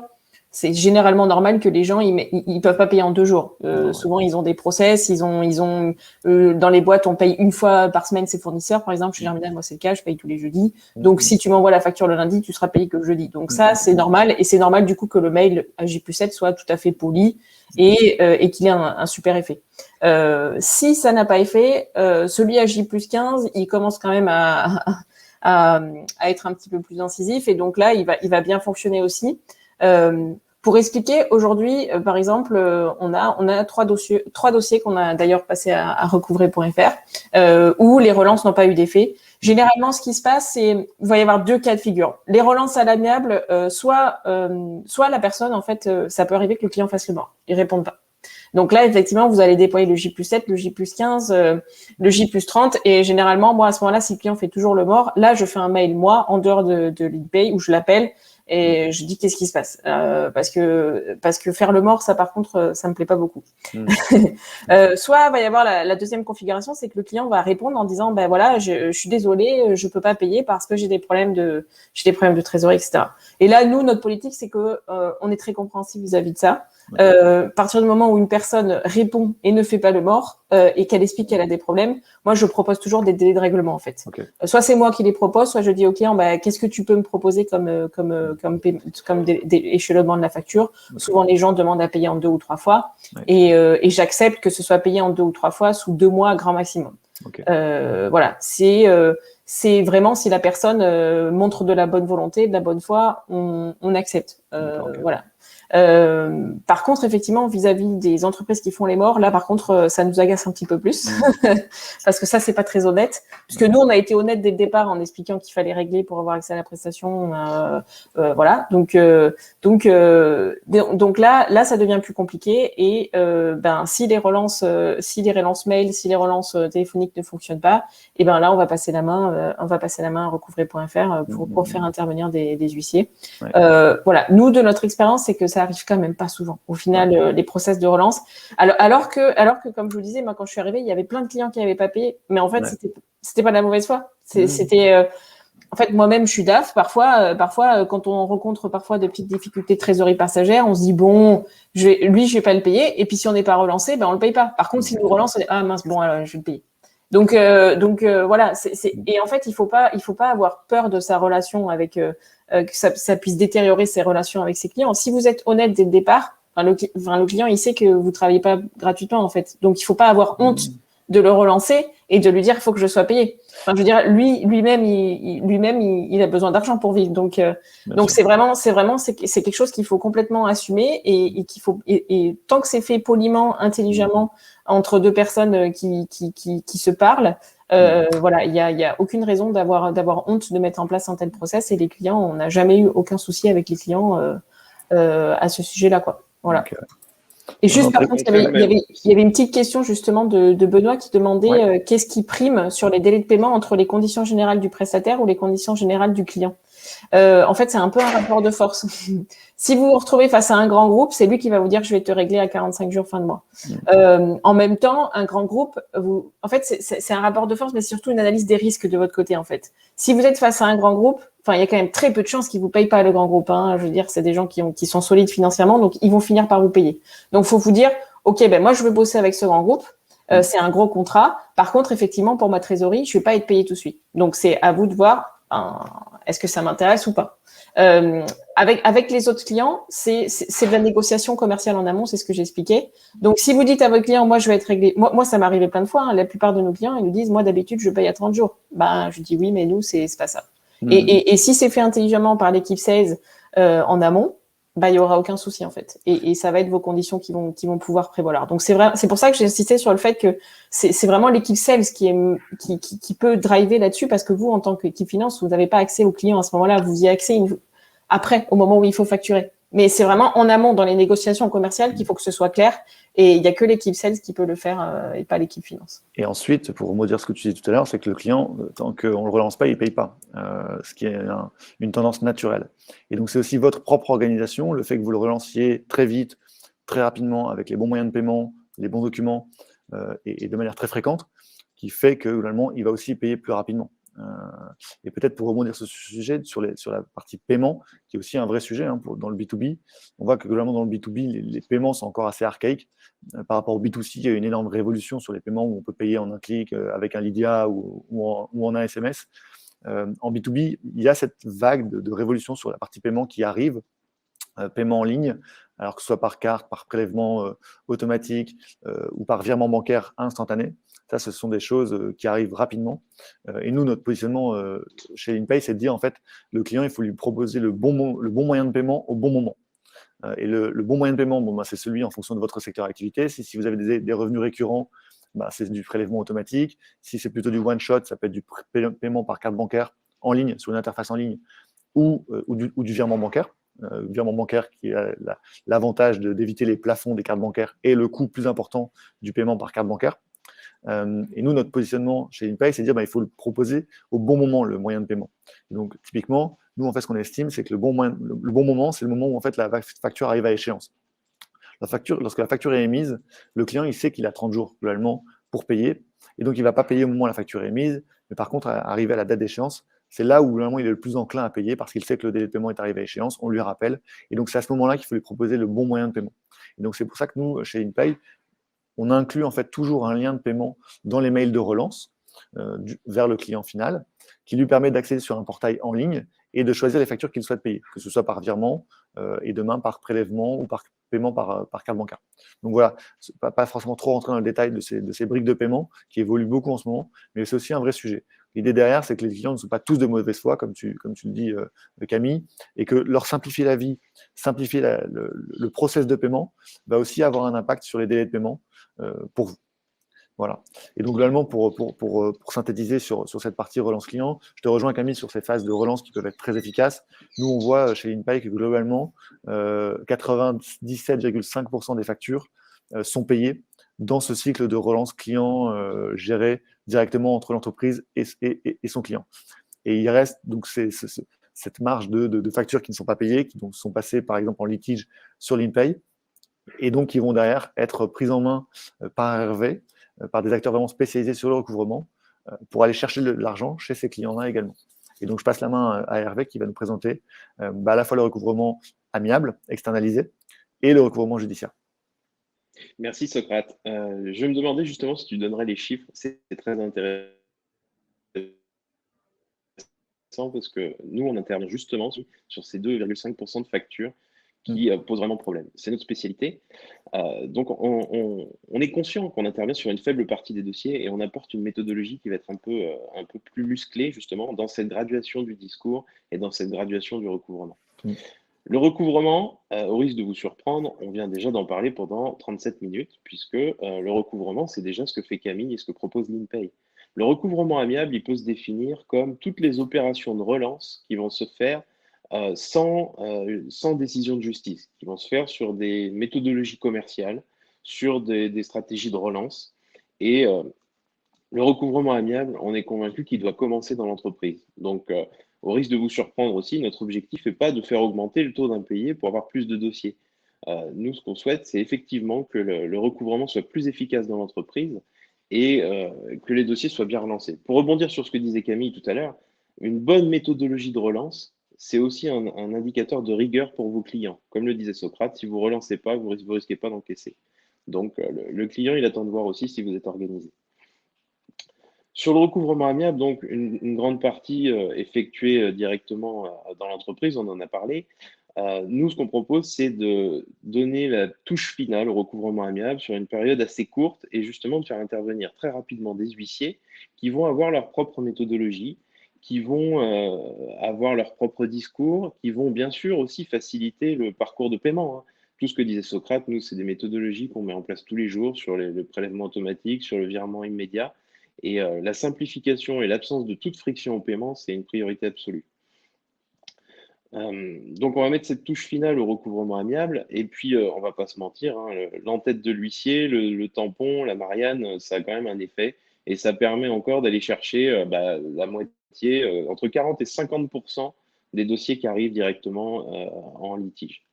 c'est généralement normal que les gens ils peuvent pas payer en 2 jours. Souvent ils ont des process, ils ont dans les boîtes on paye une fois par semaine ses fournisseurs. Par exemple chez Germinal, moi c'est le cas, je paye tous les jeudis. Donc si tu m'envoies la facture le lundi, tu seras payé que le jeudi. Donc ça c'est normal et c'est normal du coup que le mail à J+7 soit tout à fait poli et qu'il ait un super effet. Si ça n'a pas effet, celui à J+15 il commence quand même à être un petit peu plus incisif et donc là il va bien fonctionner aussi. Pour expliquer, aujourd'hui, par exemple, on a trois dossiers qu'on a d'ailleurs passés à recouvrer.fr où les relances n'ont pas eu d'effet. Généralement, ce qui se passe, c'est il va y avoir 2 cas de figure. Les relances à l'amiable, soit la personne, en fait, ça peut arriver que le client fasse le mort, il répond pas. Donc là, effectivement, vous allez déployer le J+7, le J+15, le J+30 et généralement, moi, à ce moment-là, si le client fait toujours le mort, là, je fais un mail, moi, en dehors de LeadPay où je l'appelle et je dis qu'est-ce qui se passe parce que faire le mort, ça, par contre, ça me plaît pas beaucoup. Soit va y avoir la deuxième configuration, c'est que le client va répondre en disant, ben voilà, je suis désolé, je peux pas payer parce que j'ai des problèmes de trésorerie, etc. Et là, nous, notre politique, c'est que on est très compréhensif vis-à-vis de ça. À partir du moment où une personne répond et ne fait pas le mort et qu'elle explique qu'elle a des problèmes, moi je propose toujours des délais de règlement en fait. Soit c'est moi qui les propose, soit je dis ok, qu'est-ce que tu peux me proposer comme échelonnement de la facture. Souvent les gens demandent à payer en 2 ou 3 fois et j'accepte que ce soit payé en 2 ou 3 fois sous 2 mois grand maximum. Voilà, c'est vraiment si la personne montre de la bonne volonté, de la bonne foi, on accepte. Voilà. Par contre, effectivement, vis-à-vis des entreprises qui font les morts, là, par contre, ça nous agace un petit peu plus parce que ça, c'est pas très honnête. Puisque nous, on a été honnête dès le départ en expliquant qu'il fallait régler pour avoir accès à la prestation. Voilà. Donc là, ça devient plus compliqué. Et si les relances mail, si les relances téléphoniques ne fonctionnent pas, et ben là, on va passer la main à recouvrer.fr pour faire intervenir des huissiers. Voilà. Nous, de notre expérience, c'est que ça arrive quand même pas souvent. Au final, les process de relance. Alors que, comme je vous disais, moi, quand je suis arrivée, il y avait plein de clients qui n'avaient pas payé. Mais en fait, c'était pas de la mauvaise foi. C'était, en fait, moi-même, je suis DAF. Parfois, quand on rencontre parfois de petites difficultés de trésorerie passagère, on se dit bon, je vais pas le payer. Et puis, si on n'est pas relancé, on le paye pas. Par contre, s'il nous relance, on est ah mince, bon, alors, je vais le payer. Donc voilà. Et en fait, il faut pas avoir peur de sa relation avec que ça puisse détériorer ses relations avec ses clients. Si vous êtes honnête dès le départ, le client, il sait que vous travaillez pas gratuitement, en fait. Donc, il faut pas avoir honte de le relancer et de lui dire il faut que je sois payé. Enfin, je veux dire, lui-même, il a besoin d'argent pour vivre. Donc c'est quelque chose qu'il faut complètement assumer et qu'il faut et tant que c'est fait poliment, intelligemment entre 2 personnes qui se parlent. Voilà, il y a aucune raison d'avoir honte de mettre en place un tel process et les clients, on n'a jamais eu aucun souci avec les clients à ce sujet-là, quoi. Voilà. Et juste par contre, il y avait une petite question justement de Benoît qui demandait qu'est-ce qui prime sur les délais de paiement entre les conditions générales du prestataire ou les conditions générales du client. En fait, c'est un peu un rapport de force. Si vous vous retrouvez face à un grand groupe, c'est lui qui va vous dire je vais te régler à 45 jours fin de mois. En même temps, un grand groupe, en fait, c'est un rapport de force, mais surtout une analyse des risques de votre côté, en fait. Si vous êtes face à un grand groupe, il y a quand même très peu de chances qu'ils vous payent pas le grand groupe. Hein. Je veux dire, c'est des gens qui sont solides financièrement, donc ils vont finir par vous payer. Donc, faut vous dire, ok, moi je veux bosser avec ce grand groupe. C'est un gros contrat. Par contre, effectivement, pour ma trésorerie, je vais pas être payé tout de suite. Donc, c'est à vous de voir. Est-ce que ça m'intéresse ou pas? Avec les autres clients, c'est de la négociation commerciale en amont, c'est ce que j'expliquais. Donc, si vous dites à votre client, moi, je vais être réglé. Moi, ça m'est arrivé plein de fois. Hein, la plupart de nos clients, ils nous disent, moi, d'habitude, je paye à 30 jours. Je dis oui, mais nous, c'est pas ça. Et si c'est fait intelligemment par l'équipe sales en amont, il y aura aucun souci en fait. Et ça va être vos conditions qui vont pouvoir prévaloir. Donc c'est pour ça que j'ai insisté sur le fait que c'est vraiment l'équipe sales qui peut driver là-dessus parce que vous en tant qu'équipe finance, vous n'avez pas accès aux clients à ce moment-là, vous y avez accès après au moment où il faut facturer. Mais c'est vraiment en amont dans les négociations commerciales qu'il faut que ce soit clair. Et il n'y a que l'équipe sales qui peut le faire et pas l'équipe finance.
Et ensuite, pour redire ce que tu disais tout à l'heure, c'est que le client, tant qu'on ne le relance pas, il ne paye pas, ce qui est une tendance naturelle. Et donc, c'est aussi votre propre organisation, le fait que vous le relanciez très vite, très rapidement, avec les bons moyens de paiement, les bons documents, et de manière très fréquente, qui fait que, globalement, il va aussi payer plus rapidement. Et peut-être pour rebondir sur ce sujet, sur la partie paiement, qui est aussi un vrai sujet dans le B2B, on voit que globalement dans le B2B, les paiements sont encore assez archaïques. Par rapport au B2C, il y a une énorme révolution sur les paiements où on peut payer en un clic avec un Lydia ou en un SMS. En B2B, il y a cette vague de révolution sur la partie paiement qui arrive, paiement en ligne, alors que ce soit par carte, par prélèvement automatique ou par virement bancaire instantané. Ça, ce sont des choses qui arrivent rapidement. Et nous, notre positionnement chez InPay, c'est de dire, en fait, le client, il faut lui proposer le bon moyen de paiement au bon moment. Et le bon moyen de paiement, c'est celui en fonction de votre secteur d'activité. Si vous avez des revenus récurrents, c'est du prélèvement automatique. Si c'est plutôt du one-shot, ça peut être du paiement par carte bancaire en ligne, sur une interface en ligne, ou du virement bancaire. Virement bancaire qui a l'avantage d'éviter les plafonds des cartes bancaires et le coût plus important du paiement par carte bancaire. Et nous, notre positionnement chez InPay, c'est de dire il faut le proposer au bon moment, le moyen de paiement. Et donc, typiquement, nous, en fait, ce qu'on estime, c'est que le bon moment, c'est le moment où en fait, la facture arrive à échéance. Lorsque la facture est émise, le client, il sait qu'il a 30 jours globalement pour payer. Et donc, il ne va pas payer au moment où la facture est émise. Mais par contre, arrivé à la date d'échéance, c'est là où vraiment il est le plus enclin à payer parce qu'il sait que le délai de paiement est arrivé à échéance, on lui rappelle. Et donc, c'est à ce moment-là qu'il faut lui proposer le bon moyen de paiement. Et donc, c'est pour ça que nous, chez InPay, on inclut en fait toujours un lien de paiement dans les mails de relance vers le client final qui lui permet d'accéder sur un portail en ligne et de choisir les factures qu'il souhaite payer, que ce soit par virement et demain par prélèvement ou par paiement par carte bancaire. Donc voilà, pas forcément trop rentrer dans le détail de ces briques de paiement qui évoluent beaucoup en ce moment, mais c'est aussi un vrai sujet. L'idée derrière, c'est que les clients ne sont pas tous de mauvaise foi, comme tu le dis, Camille, et que leur simplifier la vie, simplifier le process de paiement, va aussi avoir un impact sur les délais de paiement pour vous. Voilà. Et donc, globalement, pour synthétiser sur cette partie relance client, je te rejoins, Camille, sur ces phases de relance qui peuvent être très efficaces. Nous, on voit chez InPay que globalement, 97,5% des factures sont payées dans ce cycle de relance client géré directement entre l'entreprise et son client. Et il reste donc cette marge de factures qui ne sont pas payées, qui donc sont passées, par exemple, en litige sur l'InPay, et donc qui vont derrière être prises en main par Hervé, par des acteurs vraiment spécialisés sur le recouvrement, pour aller chercher de l'argent chez ces clients-là également. Et donc, je passe la main à Hervé qui va nous présenter à la fois le recouvrement amiable, externalisé, et le recouvrement judiciaire.
Merci Socrate. Je me demandais justement si tu donnerais les chiffres. C'est très intéressant parce que nous, on intervient justement sur ces 2,5% de factures qui posent vraiment problème. C'est notre spécialité. Donc, on est conscient qu'on intervient sur une faible partie des dossiers et on apporte une méthodologie qui va être un peu plus musclée, justement, dans cette graduation du discours et dans cette graduation du recouvrement. Le recouvrement, au risque de vous surprendre, on vient déjà d'en parler pendant 37 minutes, puisque le recouvrement, c'est déjà ce que fait Camille et ce que propose l'InPay. Le recouvrement amiable, il peut se définir comme toutes les opérations de relance qui vont se faire sans décision de justice, qui vont se faire sur des méthodologies commerciales, sur des stratégies de relance. Et le recouvrement amiable, on est convaincu qu'il doit commencer dans l'entreprise. Donc, au risque de vous surprendre aussi, notre objectif n'est pas de faire augmenter le taux d'impayé pour avoir plus de dossiers. Nous, ce qu'on souhaite, c'est effectivement que le recouvrement soit plus efficace dans l'entreprise et que les dossiers soient bien relancés. Pour rebondir sur ce que disait Camille tout à l'heure, une bonne méthodologie de relance, c'est aussi un indicateur de rigueur pour vos clients. Comme le disait Socrate, si vous ne relancez pas, vous ne risquez pas d'encaisser. Donc, le client, il attend de voir aussi si vous êtes organisé. Sur le recouvrement amiable, donc une grande partie effectuée directement dans l'entreprise, on en a parlé. Nous, ce qu'on propose, c'est de donner la touche finale au recouvrement amiable sur une période assez courte et justement de faire intervenir très rapidement des huissiers qui vont avoir leur propre méthodologie, qui vont avoir leur propre discours, qui vont bien sûr aussi faciliter le parcours de paiement, hein. Tout ce que disait Socrate, nous, c'est des méthodologies qu'on met en place tous les jours sur le prélèvement automatique, sur le virement immédiat. Et la simplification et l'absence de toute friction au paiement, c'est une priorité absolue. Donc, on va mettre cette touche finale au recouvrement amiable. Et puis, on ne va pas se mentir, hein, l'entête de l'huissier, le tampon, la Marianne, ça a quand même un effet. Et ça permet encore d'aller chercher la moitié, entre 40 et 50% des dossiers qui arrivent directement en litige.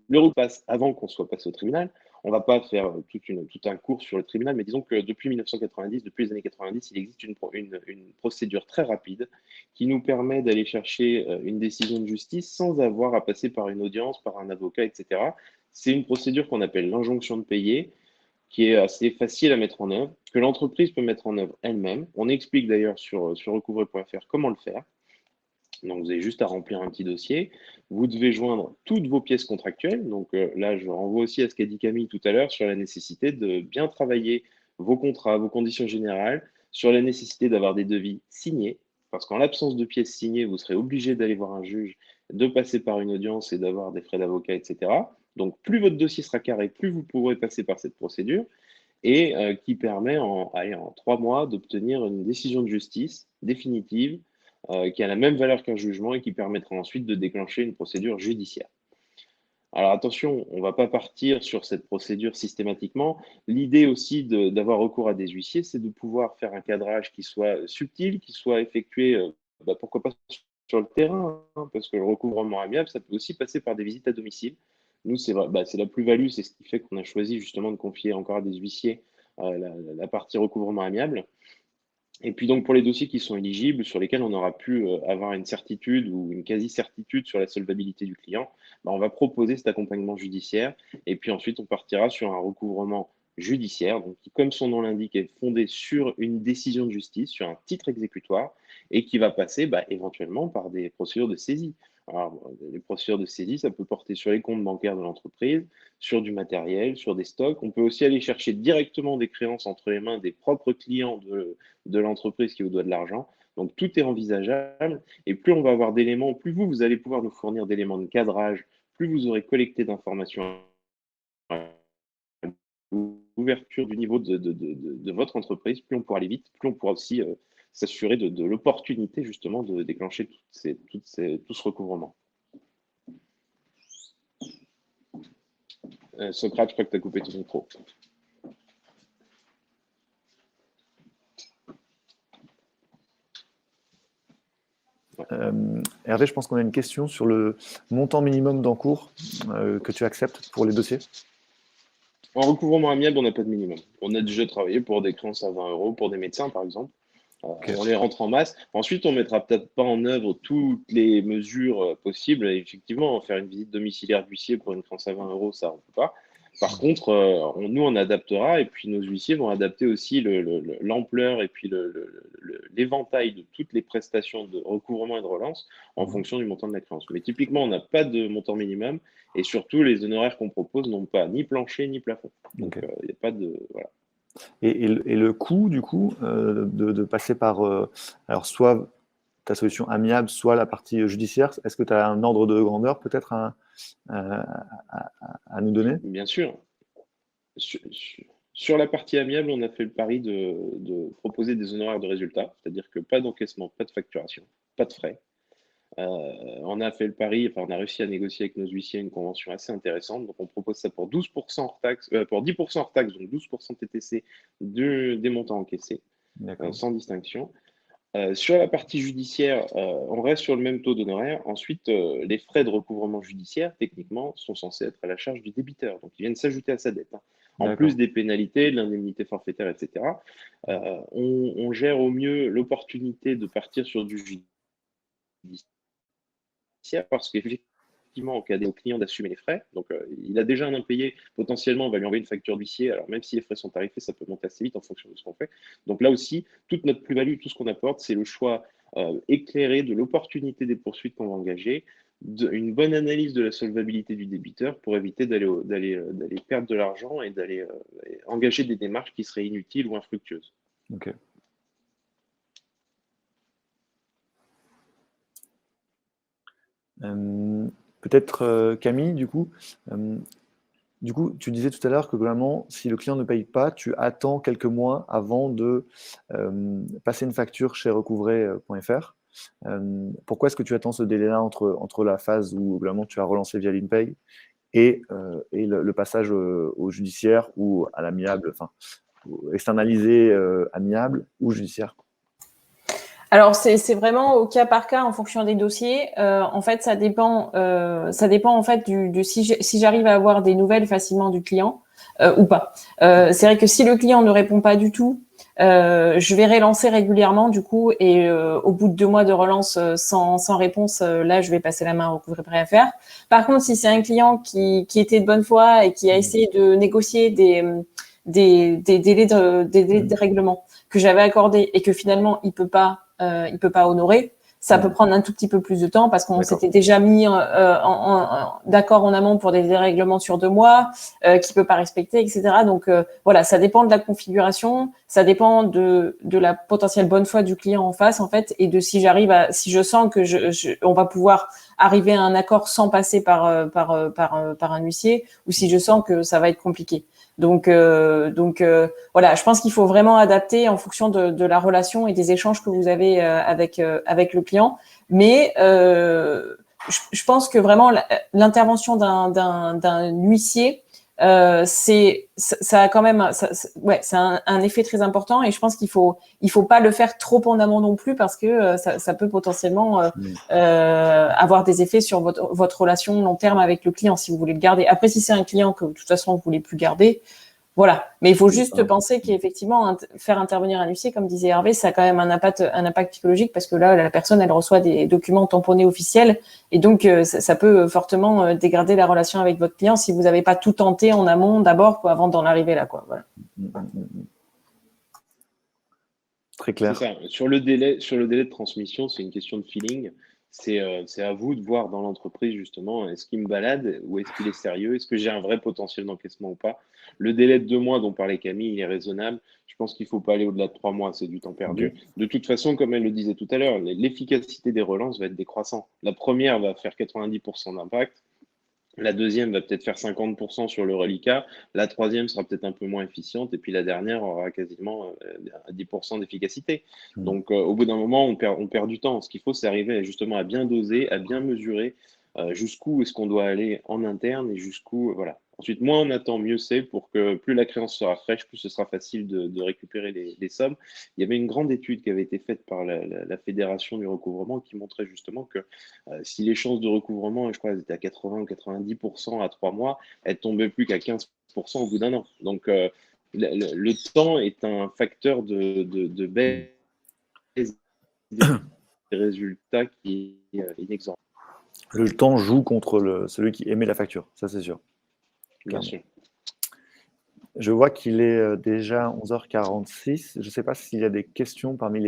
Le passe avant qu'on soit passé au tribunal. On ne va pas faire tout un cours sur le tribunal, mais disons que depuis 1990, depuis les années 90, il existe une procédure très rapide qui nous permet d'aller chercher une décision de justice sans avoir à passer par une audience, par un avocat, etc. C'est une procédure qu'on appelle l'injonction de payer, qui est assez facile à mettre en œuvre, que l'entreprise peut mettre en œuvre elle-même. On explique d'ailleurs sur recouvrer.fr comment le faire. Donc, vous avez juste à remplir un petit dossier. Vous devez joindre toutes vos pièces contractuelles. Donc, là, je renvoie aussi à ce qu'a dit Camille tout à l'heure sur la nécessité de bien travailler vos contrats, vos conditions générales, sur la nécessité d'avoir des devis signés. Parce qu'en l'absence de pièces signées, vous serez obligé d'aller voir un juge, de passer par une audience et d'avoir des frais d'avocat, etc. Donc, plus votre dossier sera carré, plus vous pourrez passer par cette procédure et qui permet en 3 mois d'obtenir une décision de justice définitive qui a la même valeur qu'un jugement et qui permettra ensuite de déclencher une procédure judiciaire. Alors attention, on ne va pas partir sur cette procédure systématiquement. L'idée aussi d'avoir recours à des huissiers, c'est de pouvoir faire un cadrage qui soit subtil, qui soit effectué, pourquoi pas sur le terrain, hein, parce que le recouvrement amiable, ça peut aussi passer par des visites à domicile. Nous, c'est la plus-value, c'est ce qui fait qu'on a choisi justement de confier encore à des huissiers la partie recouvrement amiable. Et puis donc pour les dossiers qui sont éligibles, sur lesquels on aura pu avoir une certitude ou une quasi-certitude sur la solvabilité du client, on va proposer cet accompagnement judiciaire. Et puis ensuite, on partira sur un recouvrement judiciaire, donc qui, comme son nom l'indique, est fondé sur une décision de justice, sur un titre exécutoire, et qui va passer éventuellement par des procédures de saisie. Alors, les procédures de saisie, ça peut porter sur les comptes bancaires de l'entreprise, sur du matériel, sur des stocks. On peut aussi aller chercher directement des créances entre les mains des propres clients de l'entreprise qui vous doit de l'argent. Donc, tout est envisageable. Et plus on va avoir d'éléments, plus vous allez pouvoir nous fournir d'éléments de cadrage, plus vous aurez collecté d'informations à l'ouverture du niveau de votre entreprise, plus on pourra aller vite, plus on pourra aussi s'assurer de l'opportunité justement de déclencher tout ce recouvrement. Socrate, je crois que tu as coupé ton micro.
Hervé, je pense qu'on a une question sur le montant minimum d'encours que tu acceptes pour les dossiers.
En recouvrement amiable, on n'a pas de minimum. On a déjà travaillé pour des créances à 20 € pour des médecins, par exemple. Okay. On les rentre en masse. Ensuite, on ne mettra peut-être pas en œuvre toutes les mesures possibles. Et effectivement, faire une visite domiciliaire d'huissier pour une créance à 20 €, ça, on ne peut pas. Par contre, nous, on adaptera et puis nos huissiers vont adapter aussi l'ampleur et puis l'éventail de toutes les prestations de recouvrement et de relance en fonction du montant de la créance. Mais typiquement, on n'a pas de montant minimum et surtout, les honoraires qu'on propose n'ont pas ni plancher ni plafond. Donc, il n'y a pas de… Voilà.
Et le coût, du coup, de passer par alors soit ta solution amiable, soit la partie judiciaire, est-ce que tu as un ordre de grandeur peut-être à nous donner?
Bien sûr. Sur la partie amiable, on a fait le pari de proposer des honoraires de résultat, c'est-à-dire que pas d'encaissement, pas de facturation, pas de frais. On a fait le pari, on a réussi à négocier avec nos huissiers une convention assez intéressante. Donc, on propose ça pour 12% hors taxe, pour 10% hors taxe, donc 12% TTC des montants encaissés, sans distinction. Sur la partie judiciaire, on reste sur le même taux d'honoraire. Ensuite, les frais de recouvrement judiciaire, techniquement, sont censés être à la charge du débiteur. Donc, ils viennent s'ajouter à sa dette. En plus des pénalités, de l'indemnité forfaitaire, etc. On gère au mieux l'opportunité de partir sur du judiciaire parce qu'effectivement, en cas au client d'assumer les frais, donc il a déjà un impayé, potentiellement on va lui envoyer une facture d'huissier, alors même si les frais sont tarifés, ça peut monter assez vite en fonction de ce qu'on fait. Donc là aussi, toute notre plus-value, tout ce qu'on apporte, c'est le choix éclairé de l'opportunité des poursuites qu'on va engager, une bonne analyse de la solvabilité du débiteur pour éviter d'aller perdre de l'argent et d'aller engager des démarches qui seraient inutiles ou infructueuses.
Ok. Peut-être Camille, du coup, tu disais tout à l'heure que globalement, si le client ne paye pas, tu attends quelques mois avant de passer une facture chez recouvrer.fr. Pourquoi est-ce que tu attends ce délai-là entre la phase où globalement tu as relancé via l'InPay et le passage au judiciaire ou à l'amiable, enfin externalisé amiable ou judiciaire?
Alors, c'est vraiment au cas par cas en fonction des dossiers. En fait, ça dépend en fait si j'arrive à avoir des nouvelles facilement du client. ou pas. C'est vrai que si le client ne répond pas du tout, je vais relancer régulièrement du coup, et au bout de 2 mois de relance sans réponse, là je vais passer la main au Recouvrer.fr. Par contre, si c'est un client qui était de bonne foi et qui a essayé de négocier des délais de règlement que j'avais accordés et que finalement il peut pas honorer, ça peut prendre un tout petit peu plus de temps parce qu'on s'était déjà mis d'accord en amont pour des dérèglements sur 2 mois, qui peut pas respecter, etc. Donc voilà, ça dépend de la configuration, ça dépend de la potentielle bonne foi du client en face en fait, et de si je sens que on va pouvoir arriver à un accord sans passer par un huissier, ou si je sens que ça va être compliqué. Donc voilà, je pense qu'il faut vraiment adapter en fonction de la relation et des échanges que vous avez avec le client. Mais je pense que vraiment l'intervention d'un huissier, ça a quand même, c'est un effet très important, et je pense qu'il faut pas le faire trop en amont non plus, parce que ça peut potentiellement avoir des effets sur votre relation long terme avec le client si vous voulez le garder. Après, si c'est un client que de toute façon vous voulez plus garder, voilà. Mais il faut juste penser qu'effectivement, faire intervenir un huissier, comme disait Hervé, ça a quand même un impact psychologique, parce que là, la personne, elle reçoit des documents tamponnés officiels, et donc ça peut fortement dégrader la relation avec votre client si vous n'avez pas tout tenté en amont d'abord, quoi, avant d'en arriver là, quoi. Voilà.
Très clair.
C'est ça. Sur le délai de transmission, c'est une question de feeling. C'est à vous de voir dans l'entreprise, justement, est-ce qu'il me balade ou est-ce qu'il est sérieux? Est-ce que j'ai un vrai potentiel d'encaissement ou pas? Le délai de 2 mois dont parlait Camille, il est raisonnable. Je pense qu'il ne faut pas aller au-delà de 3 mois, c'est du temps perdu.
Okay.
De toute façon, comme elle le disait tout à l'heure, l'efficacité des relances va être décroissante. La première va faire 90% d'impact. La deuxième va peut-être faire 50% sur le reliquat. La troisième sera peut-être un peu moins efficiente. Et puis la dernière aura quasiment 10% d'efficacité. Donc, au bout d'un moment, on perd du temps. Ce qu'il faut, c'est arriver justement à bien doser, à bien mesurer jusqu'où est-ce qu'on doit aller en interne et jusqu'où. Voilà. Ensuite, moins on attend, mieux c'est, pour que plus la créance sera fraîche, plus ce sera facile de récupérer les sommes. Il y avait une grande étude qui avait été faite par la Fédération du recouvrement qui montrait justement que si les chances de recouvrement, je crois, elles étaient à 80 ou 90% à 3 mois, elles tombaient plus qu'à 15% au bout d'un an. Donc, le temps est un facteur de baisse des résultats qui est inexorable.
Le temps joue contre celui qui émet la facture, ça c'est sûr.
Bien sûr.
Je vois qu'il est déjà 11h46. Je ne sais pas s'il y a des questions parmi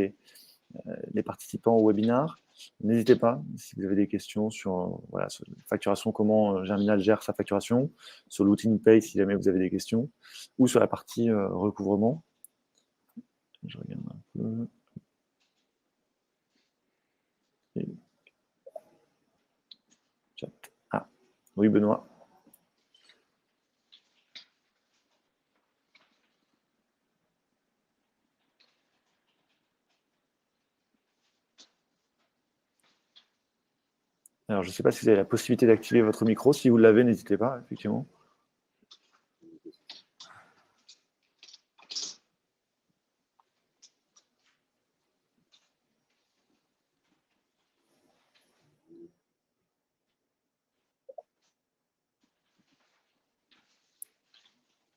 les participants au webinar. N'hésitez pas, si vous avez des questions sur la facturation, comment Germinal gère sa facturation, sur l'outil Pay si jamais vous avez des questions, ou sur la partie recouvrement. Je regarde un peu. Ah, oui Benoît. Alors, je ne sais pas si vous avez la possibilité d'activer votre micro. Si vous l'avez, n'hésitez pas, effectivement.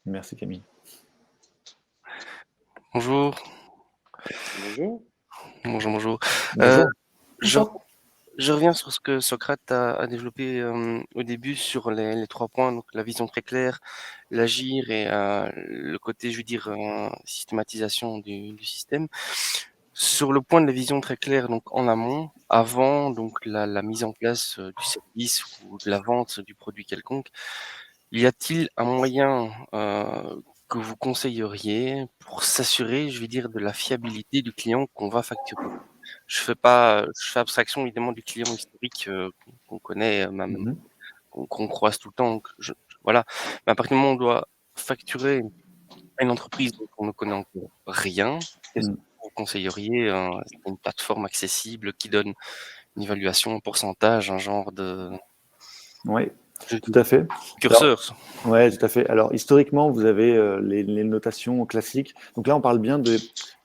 Merci Camille.
Bonjour.
Bonjour.
Bonjour.
Bonjour.
Je reviens sur ce que Socrate a développé au début sur les 3 points, donc la vision très claire, l'agir et le côté, je veux dire, systématisation du système. Sur le point de la vision très claire, donc en amont, avant donc la mise en place du service ou de la vente du produit quelconque, y a-t-il un moyen que vous conseilleriez pour s'assurer, je veux dire, de la fiabilité du client qu'on va facturer? Je fais abstraction évidemment du client historique qu'on connaît, même qu'on croise tout le temps. Donc voilà. Mais à partir du moment où on doit facturer à une entreprise dont on ne connaît encore rien, qu'est-ce que vous conseilleriez? Une plateforme accessible qui donne une évaluation, un pourcentage, un genre de
Oui, tout à fait.
curseur.
Oui, tout à fait. Alors, historiquement, vous avez les notations classiques. Donc là, on parle bien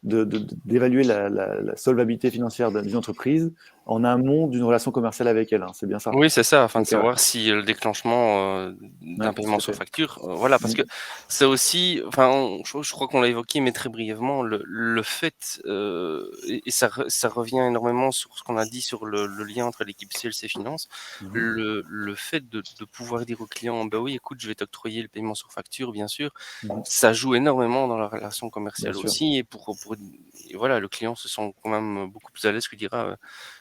d'évaluer la solvabilité financière d'une entreprise en amont d'une relation commerciale avec elle, hein, c'est bien ça?
Oui, c'est ça, afin de
Ok, ouais.
savoir si le déclenchement d'un
Ouais,
paiement
tout à
sur
fait.
facture, voilà, parce
Mm.
que c'est aussi, enfin, je crois qu'on l'a évoqué, mais très brièvement, le fait, et ça revient énormément sur ce qu'on a dit sur le lien entre l'équipe sales et finance,
Mhm.
le fait de pouvoir dire au client, bah oui, écoute, je vais t'octroyer le paiement sur facture, bien sûr,
Mhm.
ça joue énormément dans la relation
Bien
commerciale
sûr,
aussi, et voilà, le client se sent quand même beaucoup plus à l'aise que dira,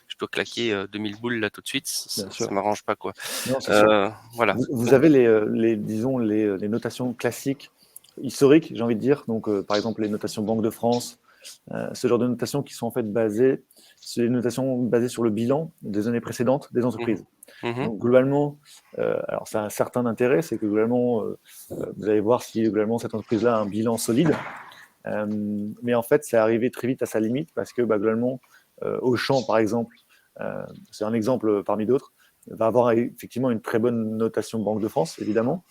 je dois claquer 2000 boules là tout de suite,
bien
ça
sûr.
m'arrange pas, quoi.
Non, c'est sûr.
Voilà.
Vous
Donc,
avez disons, les notations classiques, historiques, j'ai envie de dire. Donc, par exemple, les notations Banque de France, ce genre de notations qui sont en fait basées, c'est des notations basées sur le bilan des années précédentes des
mhm,
entreprises.
mhm,
Donc, globalement, alors ça a un certain intérêt, c'est que globalement, vous allez voir si globalement cette entreprise-là a un bilan solide. Mais en fait, c'est arrivé très vite à sa limite parce que globalement, Auchan, par exemple, c'est un exemple parmi d'autres, va avoir effectivement une très bonne notation Banque de France, évidemment.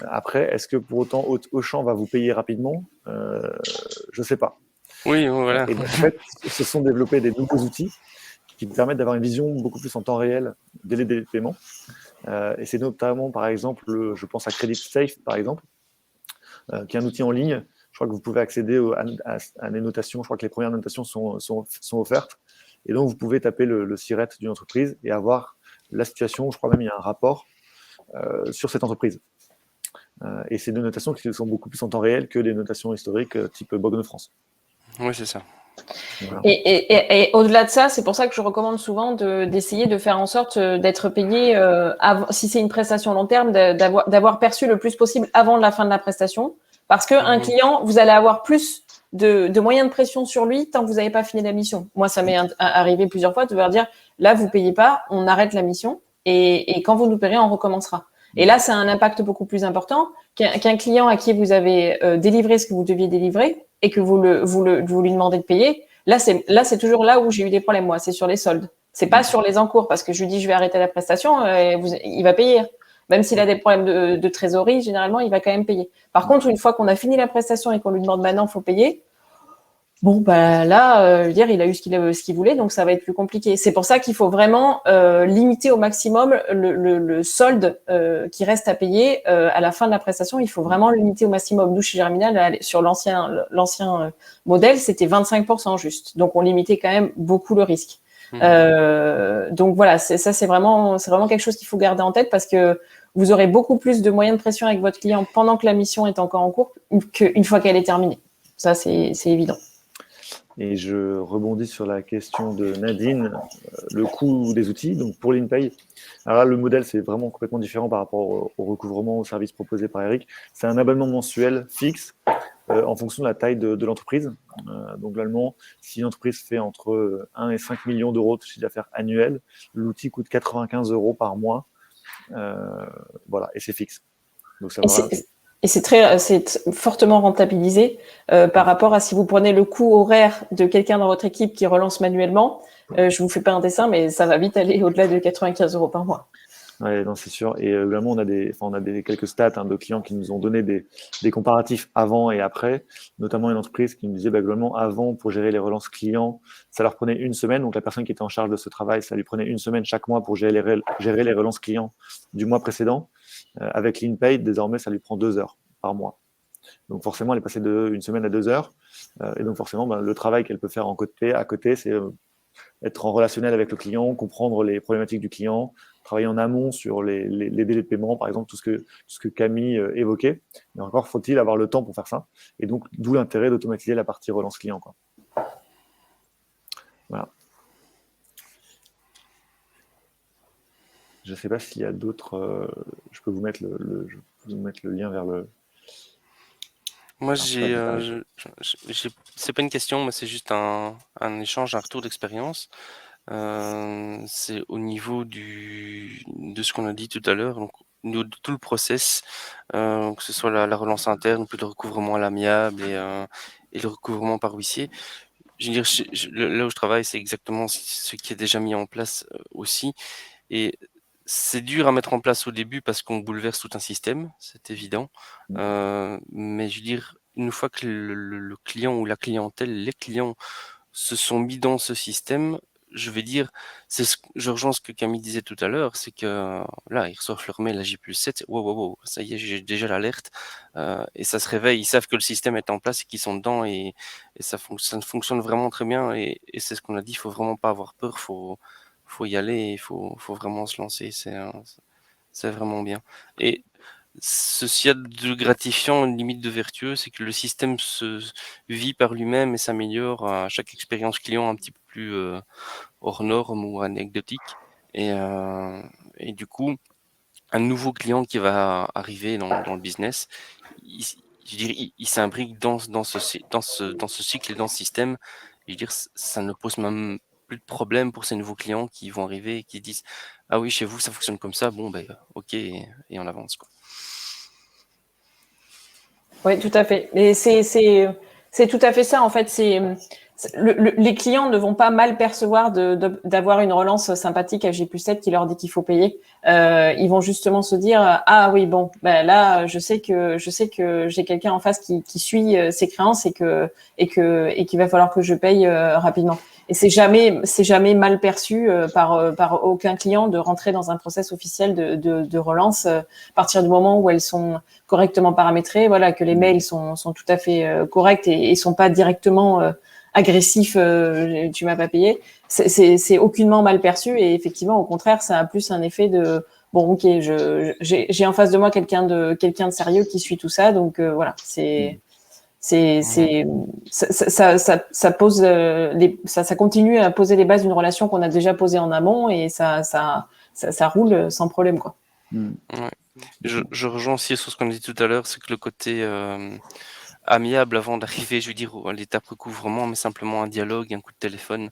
Après, est-ce que pour autant Auchan va vous payer rapidement Je ne sais pas.
oui, voilà.
Et donc, en fait, se sont développés des nouveaux outils qui permettent d'avoir une vision beaucoup plus en temps réel des délais de paiement. Et c'est notamment, par exemple, je pense à Credit Safe, par exemple, qui est un outil en ligne. Je crois que vous pouvez accéder à des notations. Je crois que les premières notations sont offertes. Et donc, vous pouvez taper le SIRET d'une entreprise et avoir la situation. Je crois même qu'il y a un rapport sur cette entreprise. Et c'est des notations qui sont beaucoup plus en temps réel que des notations historiques type Banque de France.
Oui, c'est ça.
Voilà.
Et au-delà de ça, c'est pour ça que je recommande souvent d'essayer de faire en sorte d'être payé, si c'est une prestation long terme, d'avoir perçu le plus possible avant la fin de la prestation. Parce qu'un client, vous allez avoir plus de moyens de pression sur lui tant que vous n'avez pas fini la mission. Moi, ça m'est arrivé plusieurs fois de leur dire, là, vous payez pas, on arrête la mission. Et quand vous nous paierez, on recommencera. Et là, ça a un impact beaucoup plus important qu'un client à qui vous avez délivré ce que vous deviez délivrer et que vous lui demandez de payer. Là, c'est toujours là où j'ai eu des problèmes, moi. C'est sur les soldes. C'est pas sur les encours parce que je lui dis je vais arrêter la prestation, il va payer. Même s'il a des problèmes de trésorerie, généralement, il va quand même payer. Par contre, une fois qu'on a fini la prestation et qu'on lui demande maintenant, il faut payer. Bon, là, je veux dire, il a eu ce qu'il voulait, donc ça va être plus compliqué. C'est pour ça qu'il faut vraiment limiter au maximum le solde qui reste à payer à la fin de la prestation. Il faut vraiment limiter au maximum. Nous, chez Germinal, sur l'ancien modèle, c'était 25% juste. Donc, on limitait quand même beaucoup le risque. Donc voilà, c'est vraiment quelque chose qu'il faut garder en tête parce que vous aurez beaucoup plus de moyens de pression avec votre client pendant que la mission est encore en cours qu'une fois qu'elle est terminée. Ça, c'est évident.
Et je rebondis sur la question de Nadine, le coût des outils. Donc pour l'InPay, alors là, le modèle, c'est vraiment complètement différent par rapport au recouvrement, au service proposé par Eric. C'est un abonnement mensuel fixe en fonction de la taille de l'entreprise. Donc globalement, si une entreprise fait entre 1 et 5 millions d'euros de chiffre d'affaires annuel, l'outil coûte 95 € par mois. Voilà, et c'est fixe. Donc ça va.
Et c'est fortement rentabilisé par rapport à si vous prenez le coût horaire de quelqu'un dans votre équipe qui relance manuellement. Je vous fais pas un dessin, mais ça va vite aller au-delà de 95 € par mois.
Ouais, non, c'est sûr. Et globalement, on a quelques stats de clients qui nous ont donné des comparatifs avant et après, notamment une entreprise qui nous disait globalement avant, pour gérer les relances clients, ça leur prenait une semaine. Donc la personne qui était en charge de ce travail, ça lui prenait une semaine chaque mois pour gérer les relances clients du mois précédent. Avec l'InPay, désormais, ça lui prend 2 heures par mois. Donc forcément, elle est passée de une semaine à 2 heures. Et donc forcément, le travail qu'elle peut faire à côté, c'est être en relationnel avec le client, comprendre les problématiques du client, travailler en amont sur les délais de paiement, par exemple, tout ce que Camille évoquait. Mais encore faut-il avoir le temps pour faire ça. Et donc, d'où l'intérêt d'automatiser la partie relance client, quoi. Voilà. Je ne sais pas s'il y a d'autres. Je peux vous mettre le lien vers le.
Moi, c'est pas une question, mais c'est juste un échange, un retour d'expérience. C'est au niveau de ce qu'on a dit tout à l'heure, donc de tout le process, que ce soit la relance interne, puis le recouvrement à l'amiable et le recouvrement par huissier. Je veux dire, là où je travaille, c'est exactement ce qui est déjà mis en place aussi. Et c'est dur à mettre en place au début parce qu'on bouleverse tout un système, c'est évident. Mais je veux dire, une fois que le client ou la clientèle, les clients se sont mis dans ce système, je vais dire, je rejoins ce que Camille disait tout à l'heure, c'est que là, ils reçoivent leur mail à J+7, wow, ça y est, j'ai déjà l'alerte, et ça se réveille, ils savent que le système est en place et qu'ils sont dedans, et ça fonctionne vraiment très bien, et c'est ce qu'on a dit, il faut vraiment pas avoir peur, faut y aller, il faut vraiment se lancer, c'est vraiment bien. Et ceci a de gratifiant, une limite de vertueux, c'est que le système se vit par lui-même et s'améliore à chaque expérience client un petit peu plus hors norme ou anecdotique. Et du coup, un nouveau client qui va arriver dans le business, je dirais, il s'imbrique dans ce cycle et dans ce système. Je veux dire, ça ne pose même plus de problème pour ces nouveaux clients qui vont arriver et qui disent ah oui, chez vous ça fonctionne comme ça, bon ben ok, et on avance quoi.
Oui, tout à fait. Et c'est tout à fait ça. En fait, les clients ne vont pas mal percevoir d'avoir une relance sympathique à J+7 qui leur dit qu'il faut payer. Ils vont justement se dire ah oui bon ben là je sais que j'ai quelqu'un en face qui suit ses créances et qu'il va falloir que je paye rapidement. Et c'est jamais mal perçu par aucun client de rentrer dans un process officiel de relance à partir du moment où elles sont correctement paramétrées, voilà, que les mails sont tout à fait corrects et sont pas directement agressifs. Tu m'as pas payé. C'est aucunement mal perçu et effectivement, au contraire, ça a plus un effet de bon, ok, j'ai en face de moi quelqu'un de sérieux qui suit tout ça, donc voilà, ça pose ça continue à poser les bases d'une relation qu'on a déjà posée en amont et ça roule sans problème quoi.
Ouais. Je rejoins aussi sur ce qu'on a dit tout à l'heure, c'est que le côté amiable avant d'arriver, je veux dire, à l'étape recouvrement, mais simplement un dialogue, un coup de téléphone,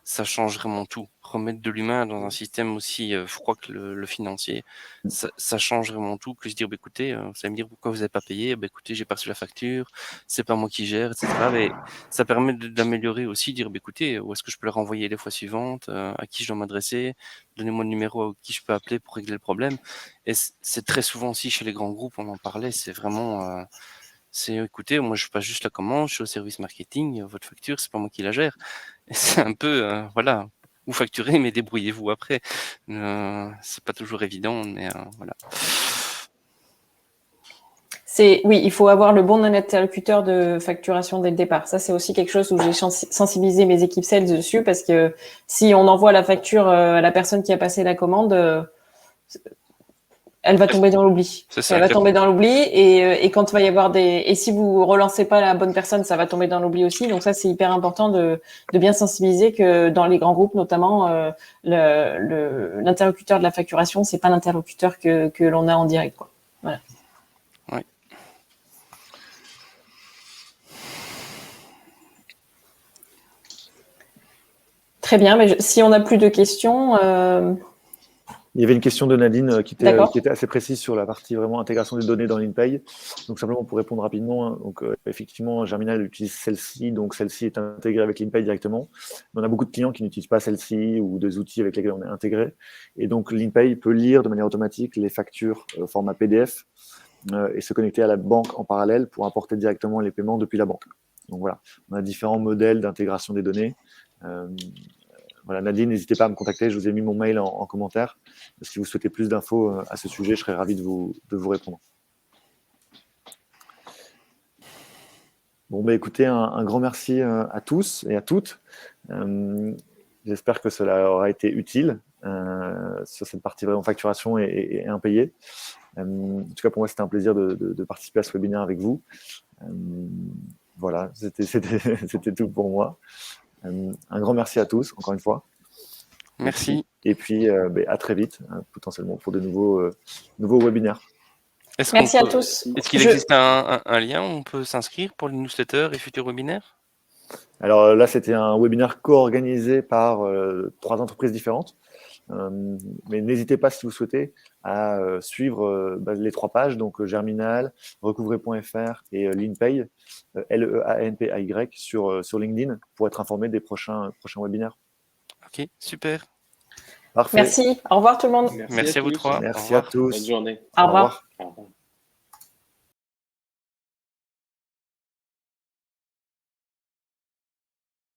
ça change vraiment tout. Remettre de l'humain dans un système aussi froid que le financier, ça change vraiment tout. Que je dis, bah, écoutez, vous allez me dire pourquoi vous n'avez pas payé, bah, écoutez, j'ai pas reçu la facture, c'est pas moi qui gère, etc. Mais ça permet d'améliorer aussi, dire, bah, écoutez, où est-ce que je peux le renvoyer les fois suivantes, à qui je dois m'adresser, donnez-moi le numéro à qui je peux appeler pour régler le problème. Et c'est très souvent aussi chez les grands groupes, on en parlait, c'est vraiment... c'est écoutez, moi je passe juste la commande, je suis au service marketing, votre facture, c'est pas moi qui la gère. Et c'est un peu, voilà, vous facturez, mais débrouillez-vous après. C'est pas toujours évident, mais voilà.
Oui, il faut avoir le bon interlocuteur de facturation dès le départ. Ça, c'est aussi quelque chose où j'ai sensibilisé mes équipes sales dessus parce que si on envoie la facture à la personne qui a passé la commande, elle va tomber dans l'oubli. Elle va tomber dans l'oubli et quand il va y avoir et si vous relancez pas la bonne personne, ça va tomber dans l'oubli aussi. Donc ça, c'est hyper important de bien sensibiliser que dans les grands groupes, notamment, l'interlocuteur de la facturation, c'est pas l'interlocuteur que l'on a en direct, quoi. Voilà.
Ouais.
Très bien, mais si on n'a plus de questions.
Il y avait une question de Nadine qui était assez précise sur la partie vraiment intégration des données dans l'InPay. Donc simplement pour répondre rapidement, donc effectivement Germinal utilise celle-ci, donc celle-ci est intégrée avec l'InPay directement. Mais on a beaucoup de clients qui n'utilisent pas celle-ci ou des outils avec lesquels on est intégré. Et donc l'InPay peut lire de manière automatique les factures au format PDF et se connecter à la banque en parallèle pour importer directement les paiements depuis la banque. Donc voilà, on a différents modèles d'intégration des données. Voilà, Nadine, n'hésitez pas à me contacter, je vous ai mis mon mail en commentaire. Si vous souhaitez plus d'infos à ce sujet, je serais ravi de vous répondre. Bon, bah, écoutez, un grand merci à tous et à toutes. J'espère que cela aura été utile sur cette partie vraiment facturation et impayé. En tout cas, pour moi, c'était un plaisir de participer à ce webinaire avec vous. Voilà, c'était tout pour moi. Un grand merci à tous, encore une fois.
Merci.
Et puis, à très vite, potentiellement, pour de nouveaux webinaires.
Merci à tous.
Est-ce qu'il existe un lien où on peut s'inscrire pour les newsletters et futurs webinaires?
Alors là, c'était un webinaire co-organisé par 3 entreprises différentes. Mais n'hésitez pas, si vous souhaitez, à suivre les 3 pages, donc Germinal, Recouvrer.fr et l'InPay, LEANPAY sur LinkedIn, pour être informé des prochains webinaires.
Ok, super.
Parfait.
Merci. Au revoir tout le monde.
Merci à vous 3.
Merci à tous.
Bonne journée.
Au revoir.
Au revoir.